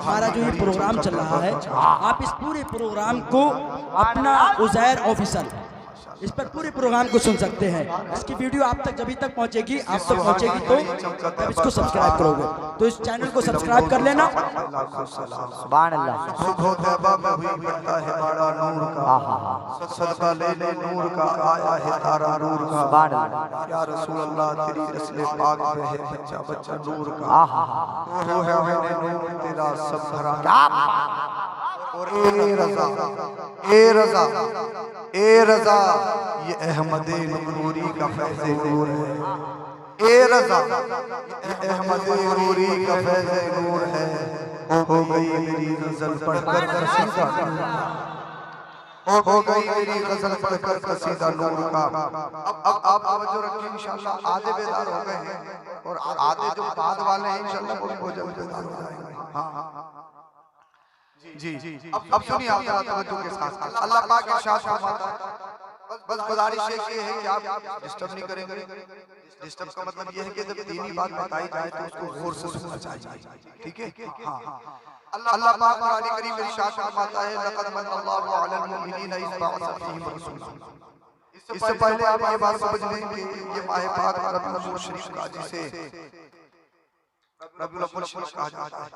हमारा जो ये प्रोग्राम चल रहा है, आप इस पूरे प्रोग्राम को अपना उज़ैर ऑफिशियल इस पर पूरे प्रोग्राम को सुन सकते हैं। इसकी वीडियो आप तक जब तक पहुंचेगी, आप तक पहुंचेगी तो जब इसको सब्सक्राइब करोगे तो इस चैनल को सब्सक्राइब कर लेना। सुभान अल्लाह। सुबह तौबा में हुई पड़ता है बड़ा नूर का, सदका ले ले नूर का, आया है तारा नूर का। सुभान अल्लाह। या रसूल अल्लाह तेरी नस्ल पाक में है बच्चा बच्चा नूर का, तो है नूर तेरा सब भरा। और ए रज़ा ए रज़ा ए रज़ा ये अहमदे नूरी का फैज़े नूर है। ए रज़ा ये अहमदे नूरी का फैज़े नूर है। हो गई मेरी गज़ल पढ़कर कसीदा, हो गई मेरी गज़ल पढ़कर कसीदा नूर का। अब आप तवज्जो रखिए, इंशाअल्लाह आधे बेदार हो गए हैं और आधे जो बाद वाले हैं इंशाअल्लाह वो बेदार हो जाएंगे। हाँ जी जी। अब सुनिए आप तवज्जो के साथ, अल्लाह पाक इरशाद फरमाता है, बस गुजारिश ये है कि आप डिस्टर्ब नहीं करेंगे। डिस्टर्ब का मतलब ये है कि जब दीनी बात बताई जाए तो उसको गौर से सुनना चाहिए, ठीक है। हाँ, अल्लाह पाक कुरान करीम में इरशाद फरमाता है, लक़द मन्नल्लाहु अलल मुमिनीना इज़ बअसा फ़ीहिम रसूला। इससे पहले आप ये बात समझ लें कि ये माह पाक रबीउल अव्वल शरीफ का, जिसे रबीउल अव्वल शरीफ कहा जाता है,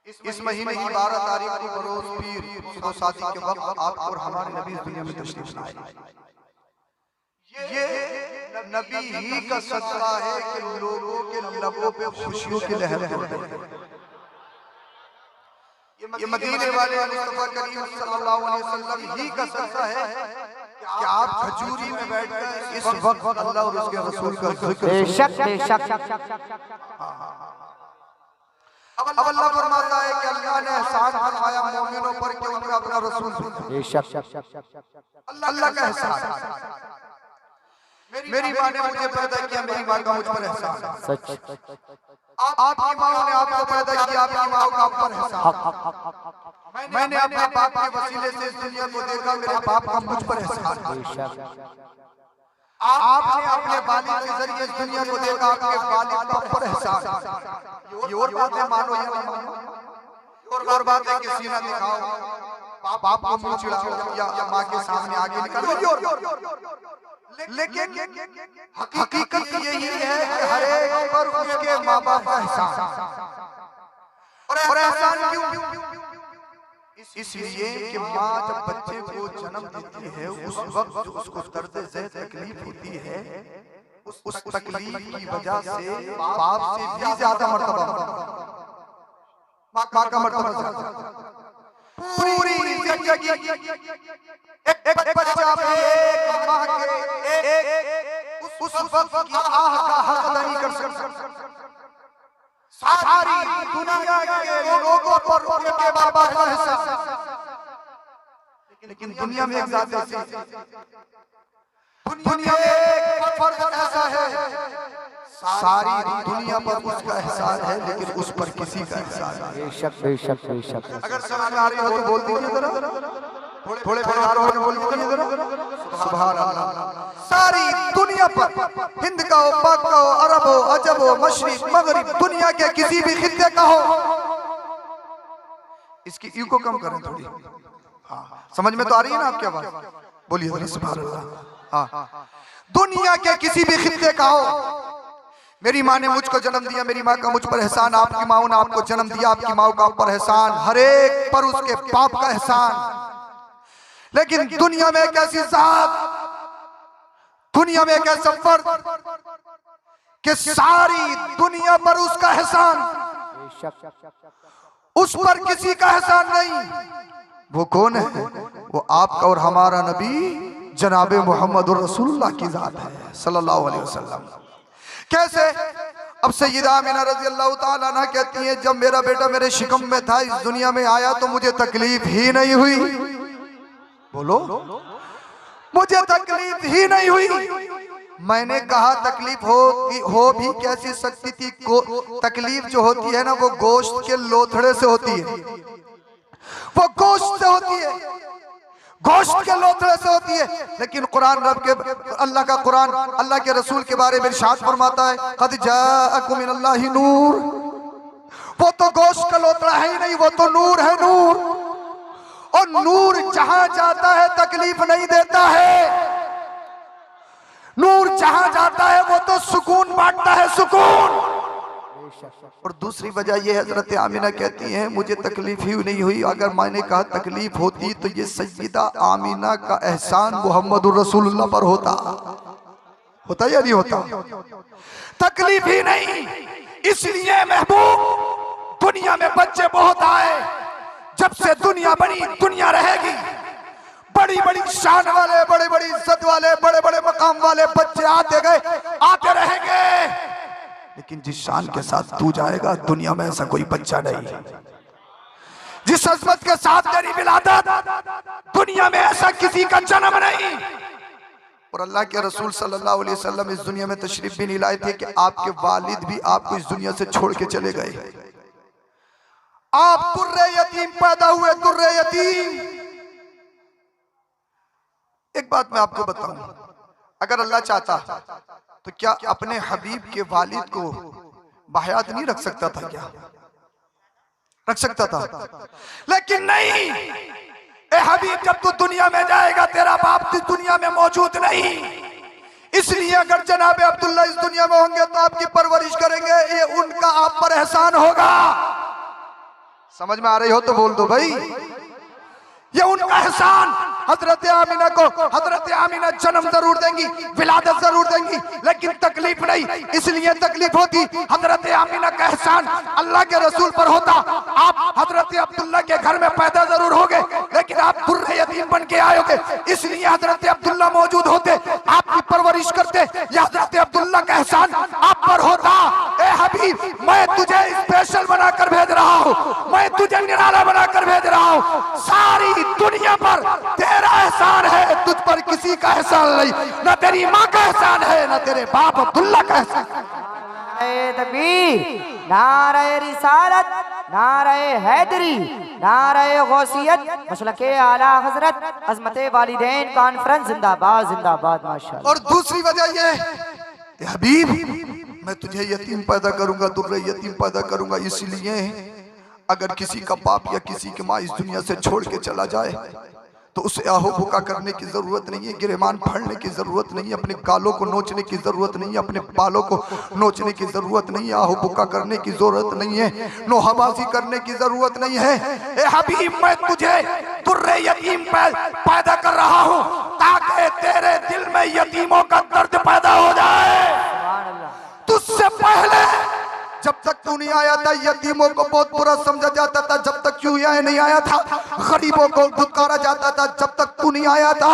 इस महीने की 12 तारीख को बरोज पीर सुबह शादी के वक्त आप और हमारे नबी दुनिया में तशरीफ लाए। ये नबी ही का सदका है कि लोगों के लबों पे खुशियों की लहर दौड़ रही है। ये मदीने वाले मुस्तफा करीम सल्लल्लाहु अलैहि वसल्लम ही का सदका है कि आप खजूरी में बैठकर इस वक्त अल्लाह और उसके रसूल का जिक्र। अब अल्लाह फरमाता है कि अल्लाह ने एहसान फरमाया मोमिनों पर कि उनका अपना रसूल अल्लाह का एहसान। मेरी माँ ने मुझे पैदा किया, मेरी माँ का मुझ पर एहसान। सच। आपकी माँ ने आपको पैदा किया, आपकी माँ का आप पर एहसान। मैंने अपने बाप के वसीले से इस दुनिया को देखा, मेरे बाप का मुझ पर एहसान। आपने अपने वालिद के जरिए इस दुनिया को देखा, आपके वालिद का पर एहसान। ये और बात है, मानो या ना मानो, और बात है कि सीना दिखाओ, बाप को मुंह चिढ़ाओ या माँ के सामने आगे निकलो। लेकिन हकीकत यही है कि हर एक पर उसके माँ बाप का एहसान। और एहसान क्यों? इसलिए कि माँ जब बच्चे को जन्म देती है उस वक्त जो उसको दर्द से तकलीफ होती है, उस तकलीफ की वजह से बाप से भी ज्यादा मर्तबा माँ का मर्तबा। पूरी जिंदगी एक बच्चा एक माँ के उस वक्त की आह का हक नहीं कर सकता। सारी दुनिया के लोगों पर उनके बाबा का एहसान। लेकिन दुनिया में एक जात ऐसी, दुनिया में एक फर्द ऐसा है, सारी दुनिया पर उसका एहसान है लेकिन उस पर किसी का एहसान नहीं। बेशक। अगर समझ में आ रही हो तो बोल दीजिए जरा, थोड़े बोल दीजिए जरा। सुभान अल्लाह। सारी दुनिया पर, हिंद का हो, पाक का हो, अरब हो, अजब हो, मशरिक मगरिब, दुनिया के किसी भी खित्ते का हो, इसकी ईगो कम करें थोड़ी। हाँ, समझ में तो आ रही है ना आपकी आवाज? बोलिए सुभान अल्लाह। हाँ, दुनिया के किसी भी खित्ते का हो, मेरी माँ ने मुझको जन्म दिया, मेरी माँ का मुझ पर एहसान, आपकी माँ ने आपको जन्म दिया, आपकी माँ का आप पर एहसान, हर एक पर उसके बाप का एहसान। लेकिन दुनिया में एक ऐसी जात, दुनिया में एक ऐसा फर्द कि सारी दुनिया पर उसका एहसान, उस पर किसी का एहसान नहीं। वो कौन है? वो आपका और हमारा नबी जनाबे मोहम्मद रसूलुल्लाह की जात है सल्लल्लाहु अलैहि वसल्लम। कैसे? अब सय्यदा आमिना रज़ी अल्लाह ताला अन्हा कहती हैं, जब मेरा बेटा मेरे शिकम में था, इस दुनिया में आया तो मुझे तकलीफ ही नहीं हुई। बोलो, मुझे तकलीफ ही नहीं हुई। मैंने कहा तकलीफ हो भी कैसी सकती थी? तकलीफ जो होती है ना, वो गोश्त के लोथड़े से होती है, वो गोश्त से होती है, गोश्त के लोथड़े से होती है। लेकिन कुरान रब के अल्लाह का कुरान अल्लाह के रसूल के बारे में इरशाद फरमाता है, क़द जाअकुम मिनल्लाहि नूर। वो तो गोश्त का लोथड़ा जोड़ा है ही नहीं, वो तो नूर है, नूर। और नूर जहां जाता है तकलीफ नहीं देता है, नूर जहां जाता है वो तो सुकून बांटता है, सुकून। और दूसरी वजह ये हजरत आमिना कहती हैं मुझे तकलीफ ही नहीं हुई, अगर मैंने कहा तकलीफ होती तो ये सैयदा आमिना का एहसान मोहम्मद रसूलुल्लाह पर होता या नहीं होता? तकलीफ ही नहीं, इसलिए महबूब दुनिया में बच्चे बहुत आए, जब से दुनिया बनी दुनिया रहेगी, बड़ी बड़ी शान वाले, बड़े बड़ी इज्जत वाले, बड़े बड़े मकाम वाले बच्चे आते गए, आते रहेंगे, लेकिन जिस शान के साथ तू जाएगा दुनिया में ऐसा कोई बच्चा नहीं, जिस अजमत के साथ तेरी विलादत दुनिया में ऐसा किसी का जन्म नहीं। और अल्लाह के रसूल सल्लल्लाहु अलैहि वसल्लम इस दुनिया में तशरीफ भी नहीं लाए थे कि आपके वालिद भी आपको इस दुनिया से छोड़ के चले गए। आप दुर्रे यतीम पैदा हुए, दुर्रे यतीम। एक बात मैं आपको बताऊं, अगर अल्लाह चाहता तो क्या अपने हबीब के वालिद को बाहयात नहीं रख सकता था? क्या रख सकता था? लेकिन नहीं। ए हबीब, जब तू दुनिया में जाएगा तेरा बाप इस दुनिया में मौजूद नहीं, इसलिए अगर जनाब अब्दुल्ला इस दुनिया में होंगे तो आपकी परवरिश करेंगे, ये उनका आप पर एहसान होगा। समझ में आ रही हो तो बोल दो भाई, ये उनका एहसान। हजरत आमिना को हजरत आमिना जन्म जरूर देंगी, विलादत जरूर देंगी, लेकिन तकलीफ नहीं। इसलिए तकलीफ होती, हजरत आमिना का एहसान अल्लाह के रसूल पर होता। आप हजरत अब्दुल्ला के घर में पैदा जरूर होगे, लेकिन आप दुर्रे यतीम बन के आयोगे, इसलिए हजरत अब्दुल्ला मौजूद होते, आपकी परवरिश करते, यह हजरत अब्दुल्ला का एहसान आप पर होता। ए हबीब, मैं तुझे स्पेशल बनाकर भेज रहा हूँ, मैं तुझे निराला बनाकर भेज रहा हूँ। सारी दुनिया पर तेरा एहसान है, तुझ पर किसी का एहसान नहीं, ना तेरी माँ का एहसान है, ना तेरे बाप अब्दुल्ला का एहसान। नारे तकबीर, नारे रिसालत, नारे हैदरी, नारे गौसियत, मसलके आला हजरत, अज़मते वालिदैन कॉन्फ्रेंस जिंदाबाद जिंदाबाद माशाअल्लाह। और दूसरी वजह ये हबीब, मैं तुझे यतीम पैदा करूंगा, दुर्रे यतीम पैदा करूंगा, इसलिए अगर किसी का बाप या किसी की माँ इस दुनिया से छोड़ के चला जाए तो उसे आहो भुका करने की जरूरत नहीं है, गिरेमान फाड़ने की जरूरत नहीं है, अपने गालों को नोचने की जरूरत नहीं है, अपने बालों को नोचने की जरूरत नहीं है, आहो भुका करने की जरूरत नहीं है, नोहबाजी करने की जरूरत नहीं है। ए हबीब, मैं तुझे दुर्रे यतीम पैदा कर रहा हूँ ताकि तेरे दिल में यतीमों का दर्द पैदा हो जाए। तुझसे पहले जब तक तू नहीं आया था यतीमों को बहुत बुरा समझा जाता था, जब तक तू यहाँ नहीं आया था गरीबों को धुतकारा जाता था, जब तक तू नहीं आया था।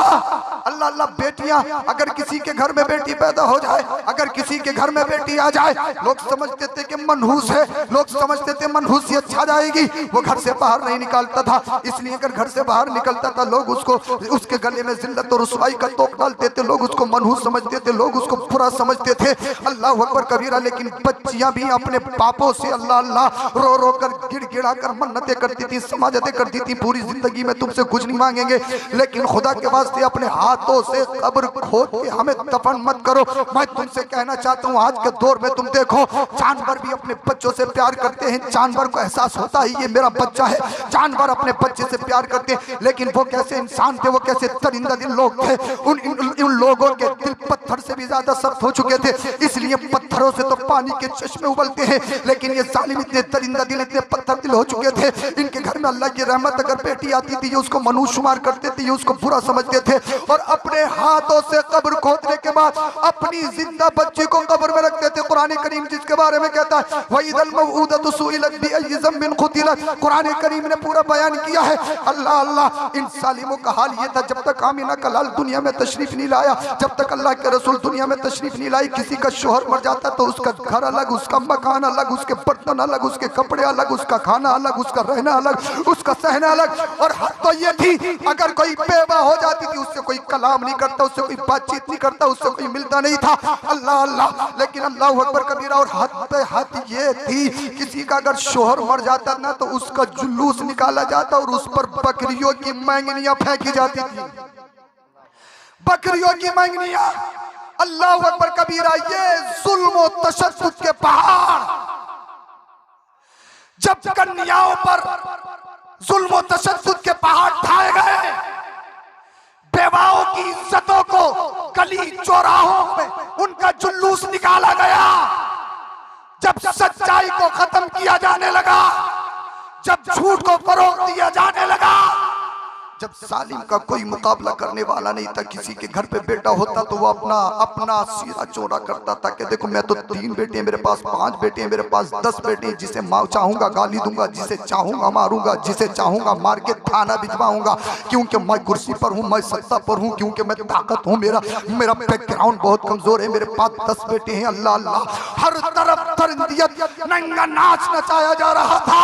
अल्लाह अल्लाह, बेटियां, अगर किसी के घर में बेटी पैदा हो जाए, अगर किसी के घर में बेटी आ जाए, लोग समझते थे कि मनहूस है, लोग समझते थे मनहूसियत छा जाएगी, वो घर से बाहर नहीं निकालता था। इसलिए अगर घर से बाहर निकलता था लोग उसको, उसके गले में जिल्लत और रुसवाई का तोप डालते थे, लोग उसको मनहूस समझते थे, लोग उसको बुरा समझते थे। अल्लाह अकबर कबीरा। लेकिन बच्चियां भी अपने बापों से अल्लाह अल्लाह रो रो कर गिड़गिड़ा कर मन्नतें करती थी, समाजतें करती थी, पूरी जिंदगी में तुमसे कुछ नहीं मांगेंगे, लेकिन खुदा के वास्ते अपने हाथों से कब्र खोद के हमें दफन मत करो। मैं तुमसे कहना चाहता हूँ, आज के दौर में तुम देखो, जानवर भी अपने बच्चों से प्यार करते हैं, जानवर को एहसास होता है ये मेरा बच्चा है, जानवर अपने बच्चे से प्यार करते हैं, लेकिन वो कैसे इंसान थे, वो कैसे दरिंदा दिल लोग थे। उन लोगों के दिल पत्थर से भी ज्यादा सख्त हो चुके थे, इसलिए पत्थरों से तो पानी के चश्मे उबलते हैं, लेकिन ये जालिम इतने दरिंदा दिल, इतने पत्थर दिल हो चुके थे। इनके घर में अल्लाह की रहमत अगर बेटी आती थी, ये उसको मनुष्य शुमार करते थे, ये उसको बुरा समझते थे, और अपने हाथों से कब्र खोदने के बाद अपनी जिंदा बच्ची को कब्र में रखते थे। कुरान करीम जिसके बारे में कहता है वइदल मऊदतु सुइलत बिअय्यि ज़ंबिन क़ुतिलत, कुरान करीम ने पूरा बयान किया है। अल्लाह अल्लाह, इन जालिमों का हाल ये था, जब तक आमिना का लाल दुनिया में तशरीफ नहीं लाया, जब तक अल्लाह के रसूल दुनिया में तशरीफ नहीं लाई, किसी का शोहर मर जाता तो उसका घर अलग, उसका मकान अलग, उसके बर्तन अलग, उसके कपड़े अलग, उसका खाना अलग, उसका रहना अलग, उसका सहना अलग। और हद तो ये थी, अगर कोई बेवा हो जाती थी उससे कोई कलाम नहीं करता, उससे कोई बातचीत नहीं करता, उससे कोई मिलता नहीं था। अल्लाह अल्लाह, लेकिन अल्लाह अकबर कबीरा। और हद पे हद ये थी, किसी का अगर शोहर मर जाता ना तो उसका जुलूस निकाला जाता और उस पर बकरियों की मैंगनियां फेंकी जाती थी, बकरियों की मैंगनियां। अल्लाह अकबर कबीरा। ये जुल्म और तशद्दुद के पहाड़ जब कन्याओं पर जुल्म और तशद्दुद के पहाड़ ढाए गए, बेवाओं की इज्जतों को गली चौराहों में उनका जुलूस निकाला गया, जब सच्चाई को खत्म किया जाने लगा, जब झूठ को फरोग दिया जाने लगा, जब जालिम का कोई मुकाबला करने वाला नहीं था, किसी के घर पे बेटा होता तो वो अपना सीरा चौड़ा करता था कि देखो मैं तो 3 बेटे हैं मेरे पास, 5 बेटे हैं मेरे पास, 10 बेटे हैं, जिसे चाहूंगा गाली दूंगा, जिसे चाहूंगा मारूंगा, जिसे चाहूंगा मार के थाना भिजवाऊंगा, क्योंकि मैं कुर्सी पर हूँ, मैं सत्ता पर हूँ, क्योंकि मैं ताकत हूँ, मेरा बैकग्राउंड बहुत कमजोर है, मेरे पास 10 बेटे हैं। अल्लाह अल्लाह, हर तरफ तरबियत नंगा नाच नचाया जा रहा था।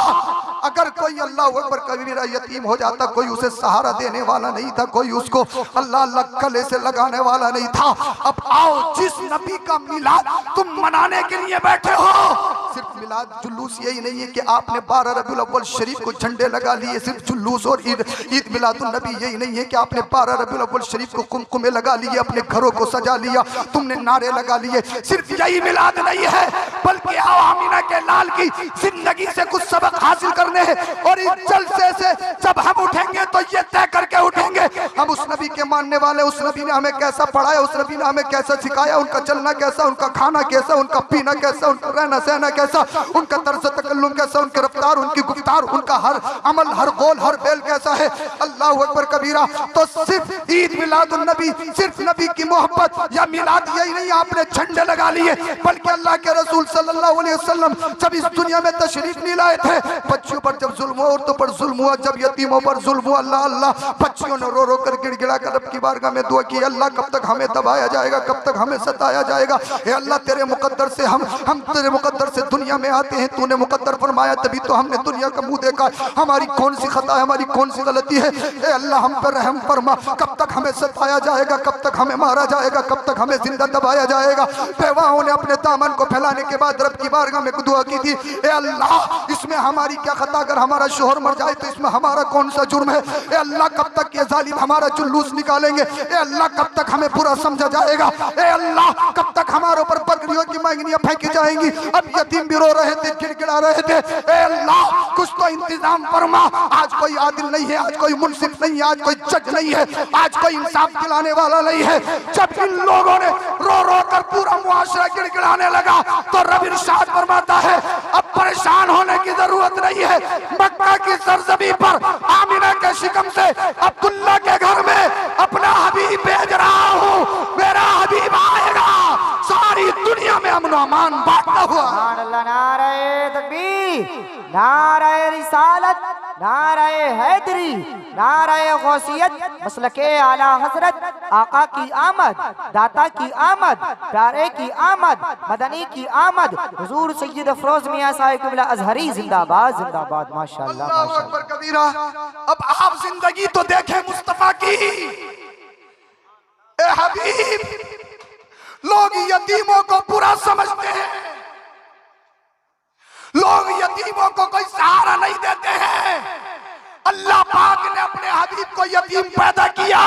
अगर कोई अल्लाह अकबर कबीरा यतीम हो जाता, कोई उसे सहारा देने वाला नहीं था, कोई उसको अल्लाह अल्लाह गले से लगाने वाला नहीं था। अब आओ, जिस नबी का मिलाद तुम मनाने के लिए बैठे हो, सिर्फ मिलाद जुलूस यही नहीं है कि आपने 12 रबीउल अव्वल शरीफ को झंडे लगा लिए, सिर्फ जुलूस और ईद मिलादुन नबी यही नहीं है कि आपने 12 रबीउल अव्वल शरीफ को कुमकुमे लगा लिए, अपने घरों को सजा लिया, तुमने नारे लगा लिए। सिर्फ यही मिलाद नहीं है, बल्कि आओ आमीना के लाल की जिंदगी से कुछ सबक हासिल करने हैं, और इस जलसे से जब हम उठेंगे तो ये तय करके उठेंगे, हम उस नबी के मानने वाले, उस नबी ने हमें कैसा पढ़ाया, उस नबी ने हमें कैसा सिखाया, उनका चलना कैसा, उनका खाना कैसा, उनका पीना कैसा, उनका रहना सहना कैसा, उनका तर्ज तकल्लुम कैसा, उनकी रफ्तार, उनकी गुफ्तार, उनका हर अमल, हर कौल, हर बेल कैसा है। अल्लाह अकबर कबीरा। तो सिर्फ ईद मिलादुन नबी, सिर्फ नबी की मोहब्बत या मिलाद यही नहीं आपने झंडे लगा लिए, बल्कि अल्लाह के रसूल सल्लल्लाहु अलैहि वसल्लम जब इस दुनिया में तशरीफ नहीं लाए थे, बच्चियों पर जब जुल्म हुआ, औरतों पर जुल्म हुआ, जब यतीमों पर जुल्म हुआ, अल्लाह अल्लाह, बच्चियों ने रो रो कर गिड़गिड़ा कर रब की बारगाह में दुआ की, अल्लाह कब तक हमें दबाया जाएगा, कब तक हमें सताया जाएगा। हे अल्लाह, तेरे मुकद्दर से हम तेरे मुकद्दर से दुनिया में आते हैं, तूने मुकद्दर फरमाया तभी तो हमने दुनिया का मुंह देखा। हमारी कौन सी खता है, हमारी कौन सी गलती है? हे अल्लाह, हम पर रहम फरमा, कब तक हमें सताया जाएगा, कब तक हमें मारा जाएगा, कब तक हमें जिंदा दबाया जाएगा। बेवाओं ने अपने दामन को फैलाने के बाद रब की बारगाह में दुआ की थी, ए अल्लाह, इसमें हमारी क्या खता, अगर हमारा शोहर मर जाए तो इसमें हमारा कौन सा जुर्म है? ए अल्लाह, कब तक ये जालिम हमारा जुलूस निकालेंगे? ए अल्लाह, कब तक हमें बुरा समझा जाएगा? ए अल्लाह, कब तक हमारे ऊपर बकरियों की मांगनियां फेंकी जाएंगी? अब यतीम भी रो रहे थे, गिड़गिड़ा रहे थे। ए अल्लाह, कुछ तो इंतजाम फरमा। आज कोई आदिल नहीं है, आज कोई मुंसिफ नहीं है, आज कोई जज नहीं है, आज कोई इंसाफ दिलाने वाला नहीं है। जब इन लोगों ने रो रो कर पूरा मुआशरा गिड़गिड़ाने लगा तो रब इरशाद फरमाता है, अब परेशान होने की जरूरत नहीं है। मक्का की सरजमी पर आमिना के शिकम से अब्दुल्ला के घर में अपना हबीब भेज रहा हूँ, मेरा हबीब आएगा, सारी दुनिया में अमन अमान बांटता हुआ। नारे तकबीर, नारे रिसालत, नारे हैदरी, नारे गौसियत, मसलके आला हजरत, आका की आमद, दाता की आमद, प्यारे की आमद, मदनी की आमद, हुजूर सैयद अफरोज मियां साहिब क़िबला अजहरी जिंदाबाद जिंदाबाद। माशाअल्लाह अल्लाहु अकबर कबीरा। अब आप जिंदगी तो देखें मुस्तफा की। ए हबीब, लोग यतीमों को बुरा समझते हैं, लोग यतीमों को कोई सहारा नहीं देते हैं। अल्लाह पाक ने अपने हबीब को यतीम पैदा किया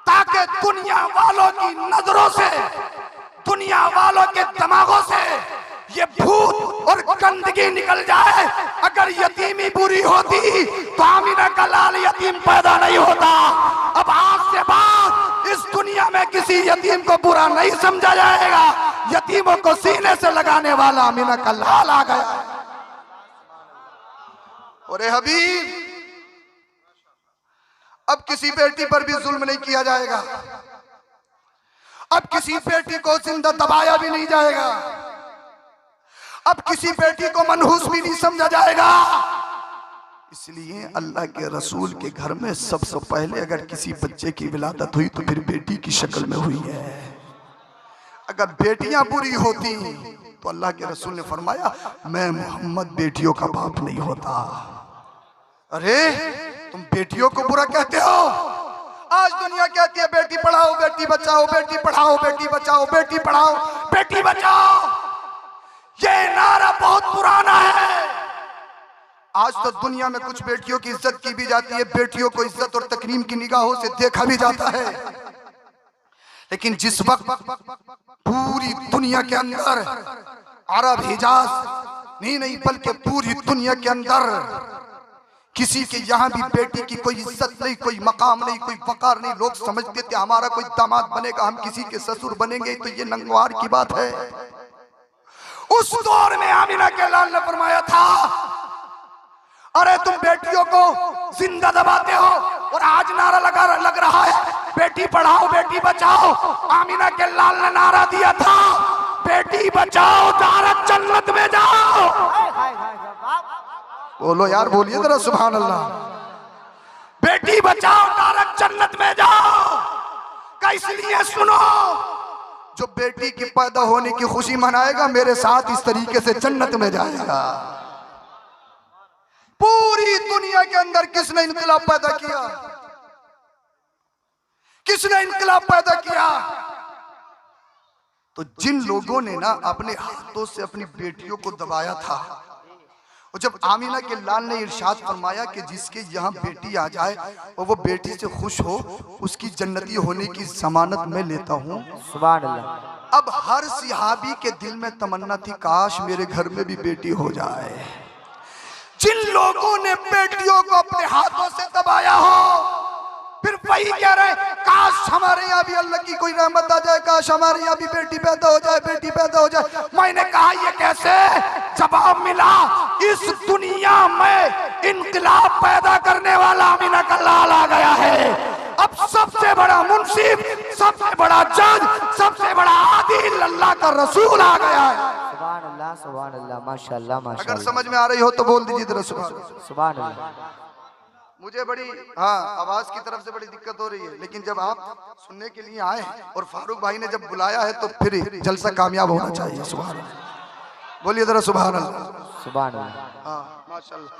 ताकि दुनिया वालों की नजरों से, दुनिया वालों के दिमागों से ये भूत और गंदगी निकल जाए। अगर यतीमी बुरी होती तो आमिना का लाल यतीम पैदा नहीं होता। अब आज से बाद इस दुनिया में किसी यतीम को बुरा नहीं समझा जाएगा। यतीमों को सीने से लगाने वाला आमिना का लाल आ गया। और हबीब, अब किसी बेटी पर भी जुल्म नहीं किया जाएगा, अब किसी बेटी को जिंदा दबाया भी नहीं जाएगा, अब किसी बेटी को मनहूस भी नहीं समझा जाएगा। इसलिए अल्लाह के रसूल के घर में सबसे पहले अगर किसी बच्चे की विलादत हुई तो फिर बेटी की शक्ल में हुई है। अगर बेटियां बुरी होती तो अल्लाह के रसूल ने फरमाया, मैं मोहम्मद बेटियों का बाप नहीं होता। अरे तुम बेटियों को बुरा कहते हो। आज दुनिया कहती है बेटी पढ़ाओ बेटी बचाओ, बेटी पढ़ाओ बेटी बचाओ, बेटी पढ़ाओ बेटी बचाओ। ये नारा बहुत पुराना है। आज तो दुनिया में कुछ बेटियों की इज्जत की भी जाती है, बेटियों को इज्जत और तकरीम की निगाहों से देखा भी जाता है। लेकिन जिस वक्त पूरी दुनिया के अंदर अरब, हिजाज, नहीं बल्कि पूरी दुनिया के अंदर किसी के यहाँ भी बेटी की कोई इज्जत नहीं, कोई मकाम नहीं, कोई वकार नहीं। लोग समझते थे हमारा कोई दामाद बनेगा, हम किसी के ससुर बनेंगे, तो ये नंगवार की बात है। उस दौर में आमिना के लाल ने फरमाया था, अरे तुम बेटियों को जिंदा दबाते हो और आज नारा लग रहा है बेटी पढ़ाओ बेटी बचाओ। आमिना के लाल ने नारा दिया था, बेटी बचाओ दारत जन्नत में जाओ। बोलो यार, बोलिए जरा सुभान अल्लाह। बेटी बचाओ दारत जन्नत में जाओ का इसलिए सुनो, जो बेटी की पैदा होने की खुशी मनाएगा मेरे साथ इस तरीके से जन्नत में जाएगा। पूरी दुनिया के अंदर किसने इनकलाब पैदा किया? किसने इनकलाब पैदा किया? तो जिन लोगों ने ना अपने हाथों से अपनी बेटियों को दबाया था, और जब आमिना के लाल ने इरशाद फरमाया कि जिसके यहाँ बेटी आ जाए और वो बेटी से खुश हो, उसकी जन्नती होने की जमानत मैं लेता हूँ। सुभान अल्लाह। अब हर सिहाबी के दिल में तमन्ना थी, काश मेरे घर में भी बेटी हो जाए। जिन लोगों ने बेटियों को अपने हाथों से दबाया हो, फिर वही कह रहे हैं काश हमारे यहाँ भी अल्लाह की कोई रहमत आ जाए, काश हमारे यहाँ भी बेटी पैदा हो जाए, बेटी पैदा हो जाए। मैंने कहा ये कैसे? जवाब मिला, इस दुनिया में इनकलाब पैदा करने वाला आमिना का लाल आ गया है। अब सबसे बड़ा मुंसिफ, सबसे बड़ा जज, सबसे बड़ा आदिल अल्लाह का रसूल आ गया है। सुभान अल्लाह, सुभान अल्लाह, माशाअल्लाह, माशाअल्लाह। अगर समझ में आ रही हो तो बोल दीजिए जरा सुभान अल्लाह। मुझे बड़ी आवाज की तरफ से बड़ी दिक्कत हो रही है, लेकिन जब आप सुनने के लिए आए और फारूक भाई ने जब बुलाया है तो फिर जलसा कामयाब होना चाहिए। सुभान अल्लाह, बोलिए जरा सुभान अल्लाह, सुभान अल्लाह। हाँ माशाअल्लाह।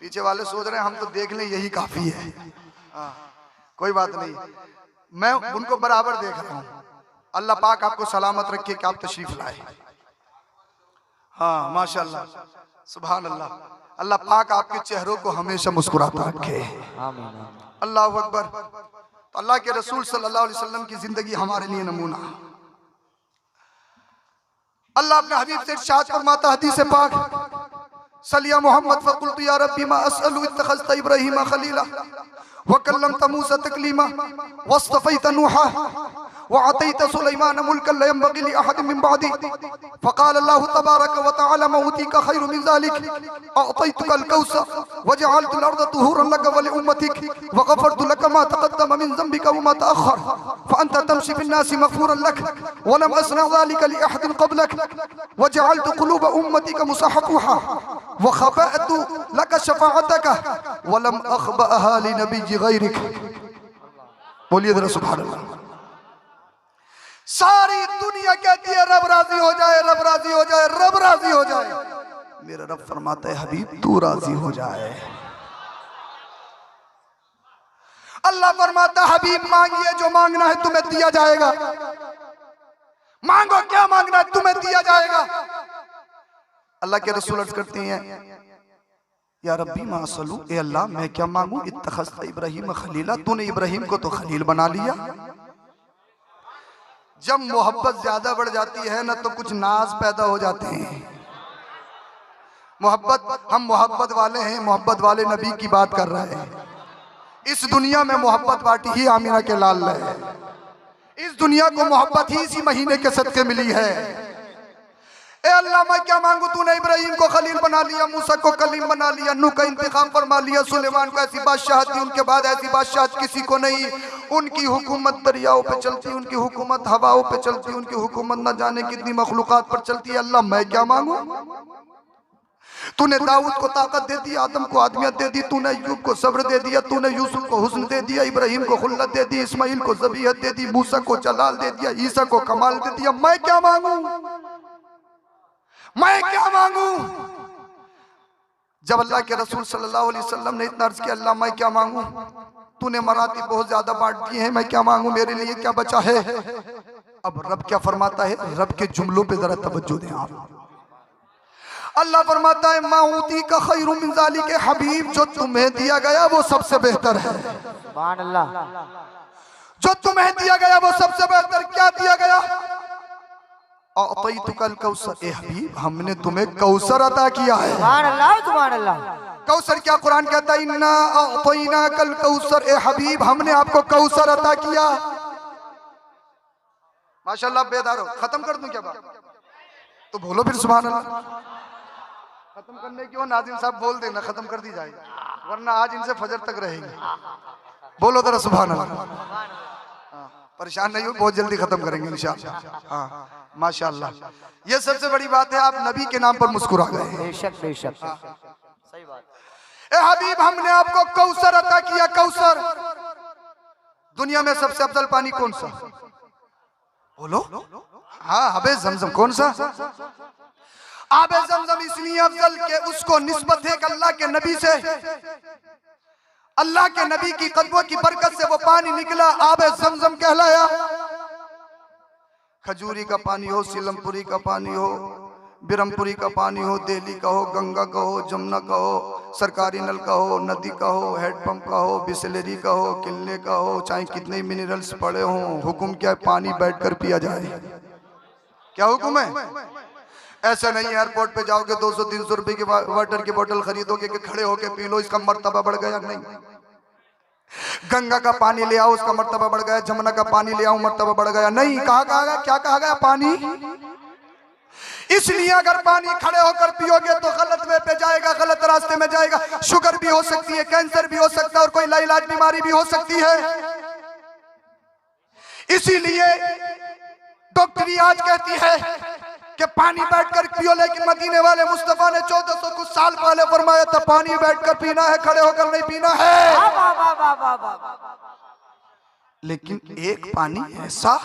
पीछे वाले सोच रहे हैं हम तो देख लें यही काफी है। हाँ कोई बात नहीं, मैं उनको बराबर देख रहा हूँ। अल्लाह पाक आपको सलामत रखे कि आप तशरीफ लाए। हाँ माशाअल्लाह, सुभान अल्लाह। अल्लाह पाक आपके चेहरों को हमेशा मुस्कुराता रखे। आमीन। अल्लाह अकबर। तो अल्लाह के रसूल सल्लल्लाहु अलैहि वसल्लम की जिंदगी हमारे लिए नमूना। अल्लाह अपने हबीब से इरशाद फरमाता हदीस पाक, सलिया मोहम्मद फकुल्तु या रब्बी मा असअलु इत्तखज़त इब्राहीम खलीला व कल्लमत मूसा तकलीमा वस्तफ़ैत नूहा व अतैत सुलैमान मुल्कन ला यंबग़ी लि अहद मिन बअदी फ़क़ाल अल्लाहु तबारक व तआला मा ऊतीका खैरुम मिन ज़ालिक अअतैतुका अल-कौसर व जअलतु अल-अर्ज़ तुहूरन लक व लिउम्मतिक व गफ़रतु लक मा तक़द्दम मिन ज़ंबिका व मा तअख़्ख़र फ़अन्त तमशी फ़िन-नासि मग़फ़ूरन लक व लम अस्नअ ज़ालिका लि अहदिन क़ब्लक व जअलतु क़ुलूब उम्मतिका मुसहफ़ुहा व ख़बअतु लक शफ़ाअतका व लम अख़बअहा लिनबिय्यि गैरिक। बोलिए जरा सुभान अल्लाह। सारी दुनिया कहती है रब राजी हो जाए, रब राजी हो जाए, रब राजी हो जाए। मेरा रब फरमाता है हबीब तू राजी हो जाए। अल्लाह फरमाता हबीब मांगिए जो मांगना है तुम्हें दिया जाएगा। मांगो क्या मांगना है तुम्हें दिया जाएगा। अल्लाह के रसूल अर्ज करते हैं या रब्बी मा असलू, ए अल्लाह मैं क्या मांगू? इत्तखज़त इब्राहीम खलीला, तूने इब्राहीम को तो खलील बना लिया। जब मोहब्बत ज्यादा बढ़ जाती है ना तो कुछ नाज पैदा हो जाते हैं। मोहब्बत, हम मोहब्बत वाले हैं, मोहब्बत वाले नबी की बात कर रहे हैं। इस दुनिया में मोहब्बत बांटी ही आमिना के लाल है। इस दुनिया को मोहब्बत ही इसी महीने के सदके मिली है। ए अल्लाह मैं क्या मांगू? तूने इब्राहीम को खलील बना लिया, मूसा को कलीम बना लिया, नूह का इंतखाब फरमा लिया, सुलेमान को ऐसी बादशाह थी, उनके बाद ऐसी बादशाह किसी को नहीं। उनकी हुकूमत दरियाओं पे चलती, उनकी हुकूमत हवाओं पे चलती, उनकी हुकूमत न जाने कितनी मखलूकात पर चलती है। अल्लाह मैं क्या मांगू? तूने दाऊद को ताकत दे दी, आदम को आदमियत दे दी, तूने अय्यूब को सब्र दे दिया, तूने यूसुफ को हुस्न दे दिया, इब्राहीम को खुल्लत दे दी, इस्माइल को ज़बीहत दे दी, मूसा को जलाल दे दिया, ईसा को कमाल दे दिया। मैं क्या मांगू? मैं क्या मांगू? जब अल्लाह के रसूल सल्लल्लाहु अलैहि वसल्लम ने इतना अर्ज किया अल्लाह मैं क्या मांगू? तूने मराती बहुत ज्यादा बांट दी है, मैं क्या मांगू? मेरे लिए क्या बचा है? अब रब क्या फरमाता है? रब के जुमलों पे जरा तवज्जो दें आप। अल्लाह फरमाता है माऊती का खैरुम मिन ज़ालिक, हबीब जो तुम्हें दिया गया वो सबसे बेहतर है। सुभान अल्लाह। जो तुम्हें दिया गया वो सबसे बेहतर। क्या दिया गया? अअतैतुकल कौसर, ए हबीब हमने तुम्हें कौसर अता किया है। सुभान अल्लाह, सुभान अल्लाह। कौसर क्या कुरान कहता है, इन्ना अअतैनाकल कौसर, ए हबीब हमने आपको कौसर अता किया। माशाल्लाह बेदार हो। खत्म कर दूं क्या बात? तो बोलो फिर सुभान अल्लाह। खत्म करने की हो नाज़िम साहब बोल देना, खत्म कर दी जाएगी, वरना आज इनसे फजर तक रहेंगे। बोलो जरा सुभान अल्लाह। परेशान नहीं हो, बहुत जल्दी खत्म करेंगे इंशाअल्लाह। हाँ माशाअल्लाह, ये सबसे बड़ी बात है, आप नबी के नाम पर मुस्कुरा गए। बेशक बेशक, सही बात। ए हबीब हमने आपको कौसर अता किया। कौसर, दुनिया में सबसे अफजल पानी कौन सा? बोलो। हाँ आबे जमजम। कौन सा? आबे जमजम इसलिए अफजल के उसको निस्बत है अल्लाह के नबी से, अल्लाह के नबी की कदमों की बरकत से वो पानी निकला, आबे जमजम कहलाया। खजूरी का पानी हो, सीलमपुरी का पानी हो, बिरमपुरी का पानी हो, दिल्ली का हो, गंगा का हो, जमुना का हो, सरकारी नल का हो, नदी का हो, हैंडपंप का हो, बिस्लरी का हो, किले का हो, चाहे कितने मिनरल्स पड़े हों, हुक्म क्या है? पानी बैठकर पिया जाए। क्या हुक्म है? ऐसा नहीं एयरपोर्ट पे जाओगे 200-300 रुपए की वाटर की बोतल खरीदोगे कि खड़े होके पी लो, इसका मर्तबा बढ़ गया। नहीं, गंगा का पानी ले आओ उसका मर्तबा बढ़ गया, जमुना का पानी ले आओ मर्तबा बढ़ गया। नहीं, कहा गया? क्या कहा गया? पानी। इसलिए अगर पानी खड़े होकर पियोगे तो गलत वे पे जाएगा, गलत रास्ते में जाएगा, शुगर भी हो सकती है, कैंसर भी हो सकता है और कोई लाइलाज बीमारी भी हो सकती है। इसीलिए डॉक्टरी आज कहती है कि पानी बैठकर पियो, लेकिन मदीने वाले मुस्तफा ने 1400 कुछ साल पहले फरमाया था पानी बैठकर पीना है, खड़े होकर नहीं पीना है। लेकिन एक पानी ऐसा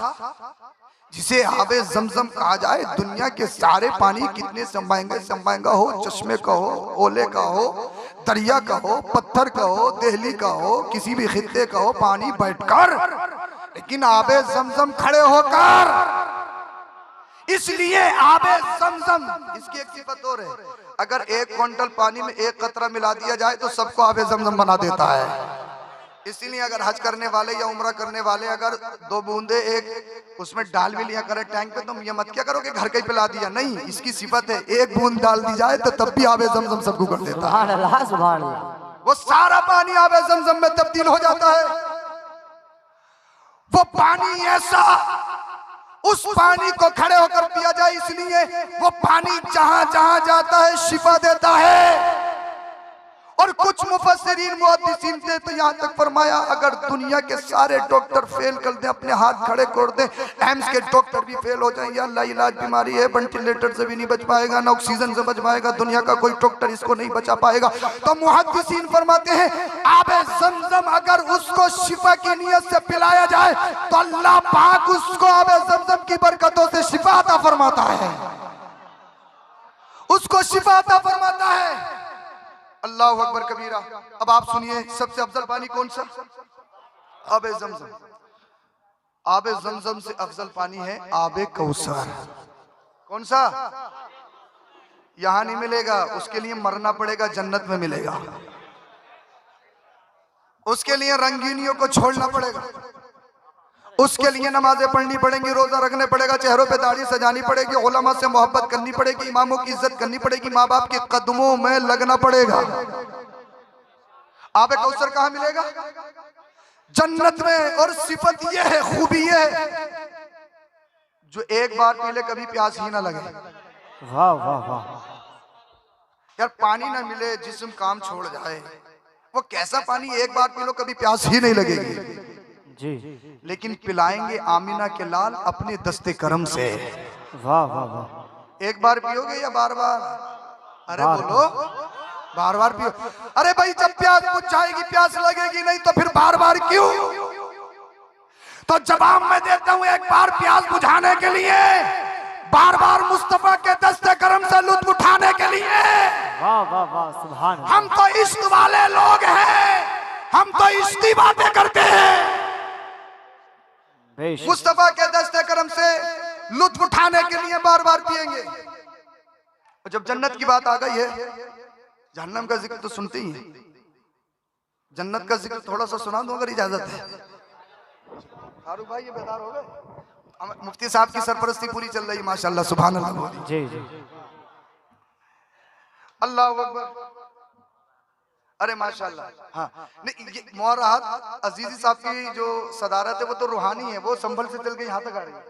जिसे आबे जमजम कहा जाए, दुनिया के सारे पानी कितने संभाएंगा हो, चश्मे का हो, ओले का हो, दरिया का हो, पत्थर का हो, दिल्ली का हो, किसी भी खित्ते का हो, पानी बैठकर, लेकिन आबे जमजम खड़े होकर। इसलिए आबे जमजम, इसकी एक सिफत और है, अगर 1 क्विंटल पानी में 1 कतरा मिला दिया जाए तो सबको आबे जमजम बना देता है। इसीलिए अगर हज करने वाले या उम्रा करने वाले अगर 2 बूंदे एक उसमें डाल भी लिया करे टैंक पे, तुम ये मत क्या करो कि घर का ही पिला दिया। नहीं, इसकी सिफत है 1 बूंद डाल दी जाए तो तब भी आबे जमजम सबको कर देता है। सुभान अल्लाह, सुभान अल्लाह। वो सारा पानी आबे जमजम में तब्दील हो जाता है। वो पानी ऐसा, उस पानी को खड़े होकर पिया जाए, इसलिए वो पानी जहां जहां जाता है शिफा देता है। और कुछ मुफस्सिरीन मुहद्दिसीन थे तो यहाँ तक फरमाया, अगर दुनिया के सारे डॉक्टर फेल कर दें, अपने हाथ खड़े कर दें, एम्स के डॉक्टर भी फेल हो जाएं, या लाइलाज बीमारी है, वेंटिलेटर से भी नहीं बच पाएगा, ना ऑक्सीजन से बच पाएगा, दुनिया का कोई डॉक्टर इसको नहीं बचा पाएगा, तो मुहद्दिसीन फरमाते हैं आबे जमजम अगर उसको शिफा की नियत से पिलाया जाए तो अल्लाह पाक उसको आबे जमजम की बरकतों से शिफा अता फरमाता है, उसको शिफा अता फरमाता है। अल्लाहु अकबर कबीरा। अब आप सुनिए, सबसे अफजल पानी कौन सा? आबे जमजम। आबे जमजम से अफजल पानी है आबे कौसर। कौन सा? यहां नहीं मिलेगा, उसके लिए मरना पड़ेगा, जन्नत में मिलेगा। उसके लिए रंगीनियों को छोड़ना पड़ेगा, उसके लिए नमाजें पढ़नी पड़ेंगी, रोजा रखने पड़ेगा, चेहरों पे दाढ़ी सजानी पड़ेगी, उलमा से मोहब्बत करनी पड़ेगी, इमामों की इज्जत करनी पड़ेगी, माँ बाप के कदमों में लगना पड़ेगा। आबे कौसर कहाँ मिलेगा? जन्नत में। और सिफत ये है, खूबी ये है, जो एक बार पी ले कभी प्यास ही ना लगे। वाह वाह वाह यार पानी ना मिले, जिस्म काम छोड़ जाए, वो कैसा पानी? एक बार पी लो कभी प्यास ही नहीं लगेगी जी। लेकिन पिलाएंगे आमिना के लाल अपने दस्ते करम से। वाह वाह वाह। एक बार पियोगे या बार बार? अरे बोलो, बार बार पियो। अरे भाई जब प्यास बुझ जाएगी, प्यास लगेगी नहीं तो फिर बार बार क्यों? तो जवाब मैं देता हूं, एक बार प्यास बुझाने के लिए, बार बार मुस्तफा के दस्ते करम से लुत्फ उठाने के लिए। वाह वाह वाह, सुभान। हम तो इश्क वाले लोग हैं, हम तो इश्की बातें करते हैं। मुस्तफा के दस्ते करम से लुत्फ उठाने के लिए बार बार पिएंगे। और जब जन्नत की बात आ गई है, जहन्नम का जिक्र तो सुनते ही हैं, जन्नत का जिक्र थोड़ा सा सुना दूं अगर इजाजत है। फारूक भाई ये बेदार हो गए? मुफ्ती साहब की सरपरस्ती पूरी चल रही माशाल्लाह, सुभान अल्लाह। जी जी अल्लाह अकबर। अरे माशाल्लाह। हाँ नहीं, ये मोहरात अजीजी साहब की जो सदारत है वो तो रूहानी है, वो संभल से चल के यहाँ तक आ रही है।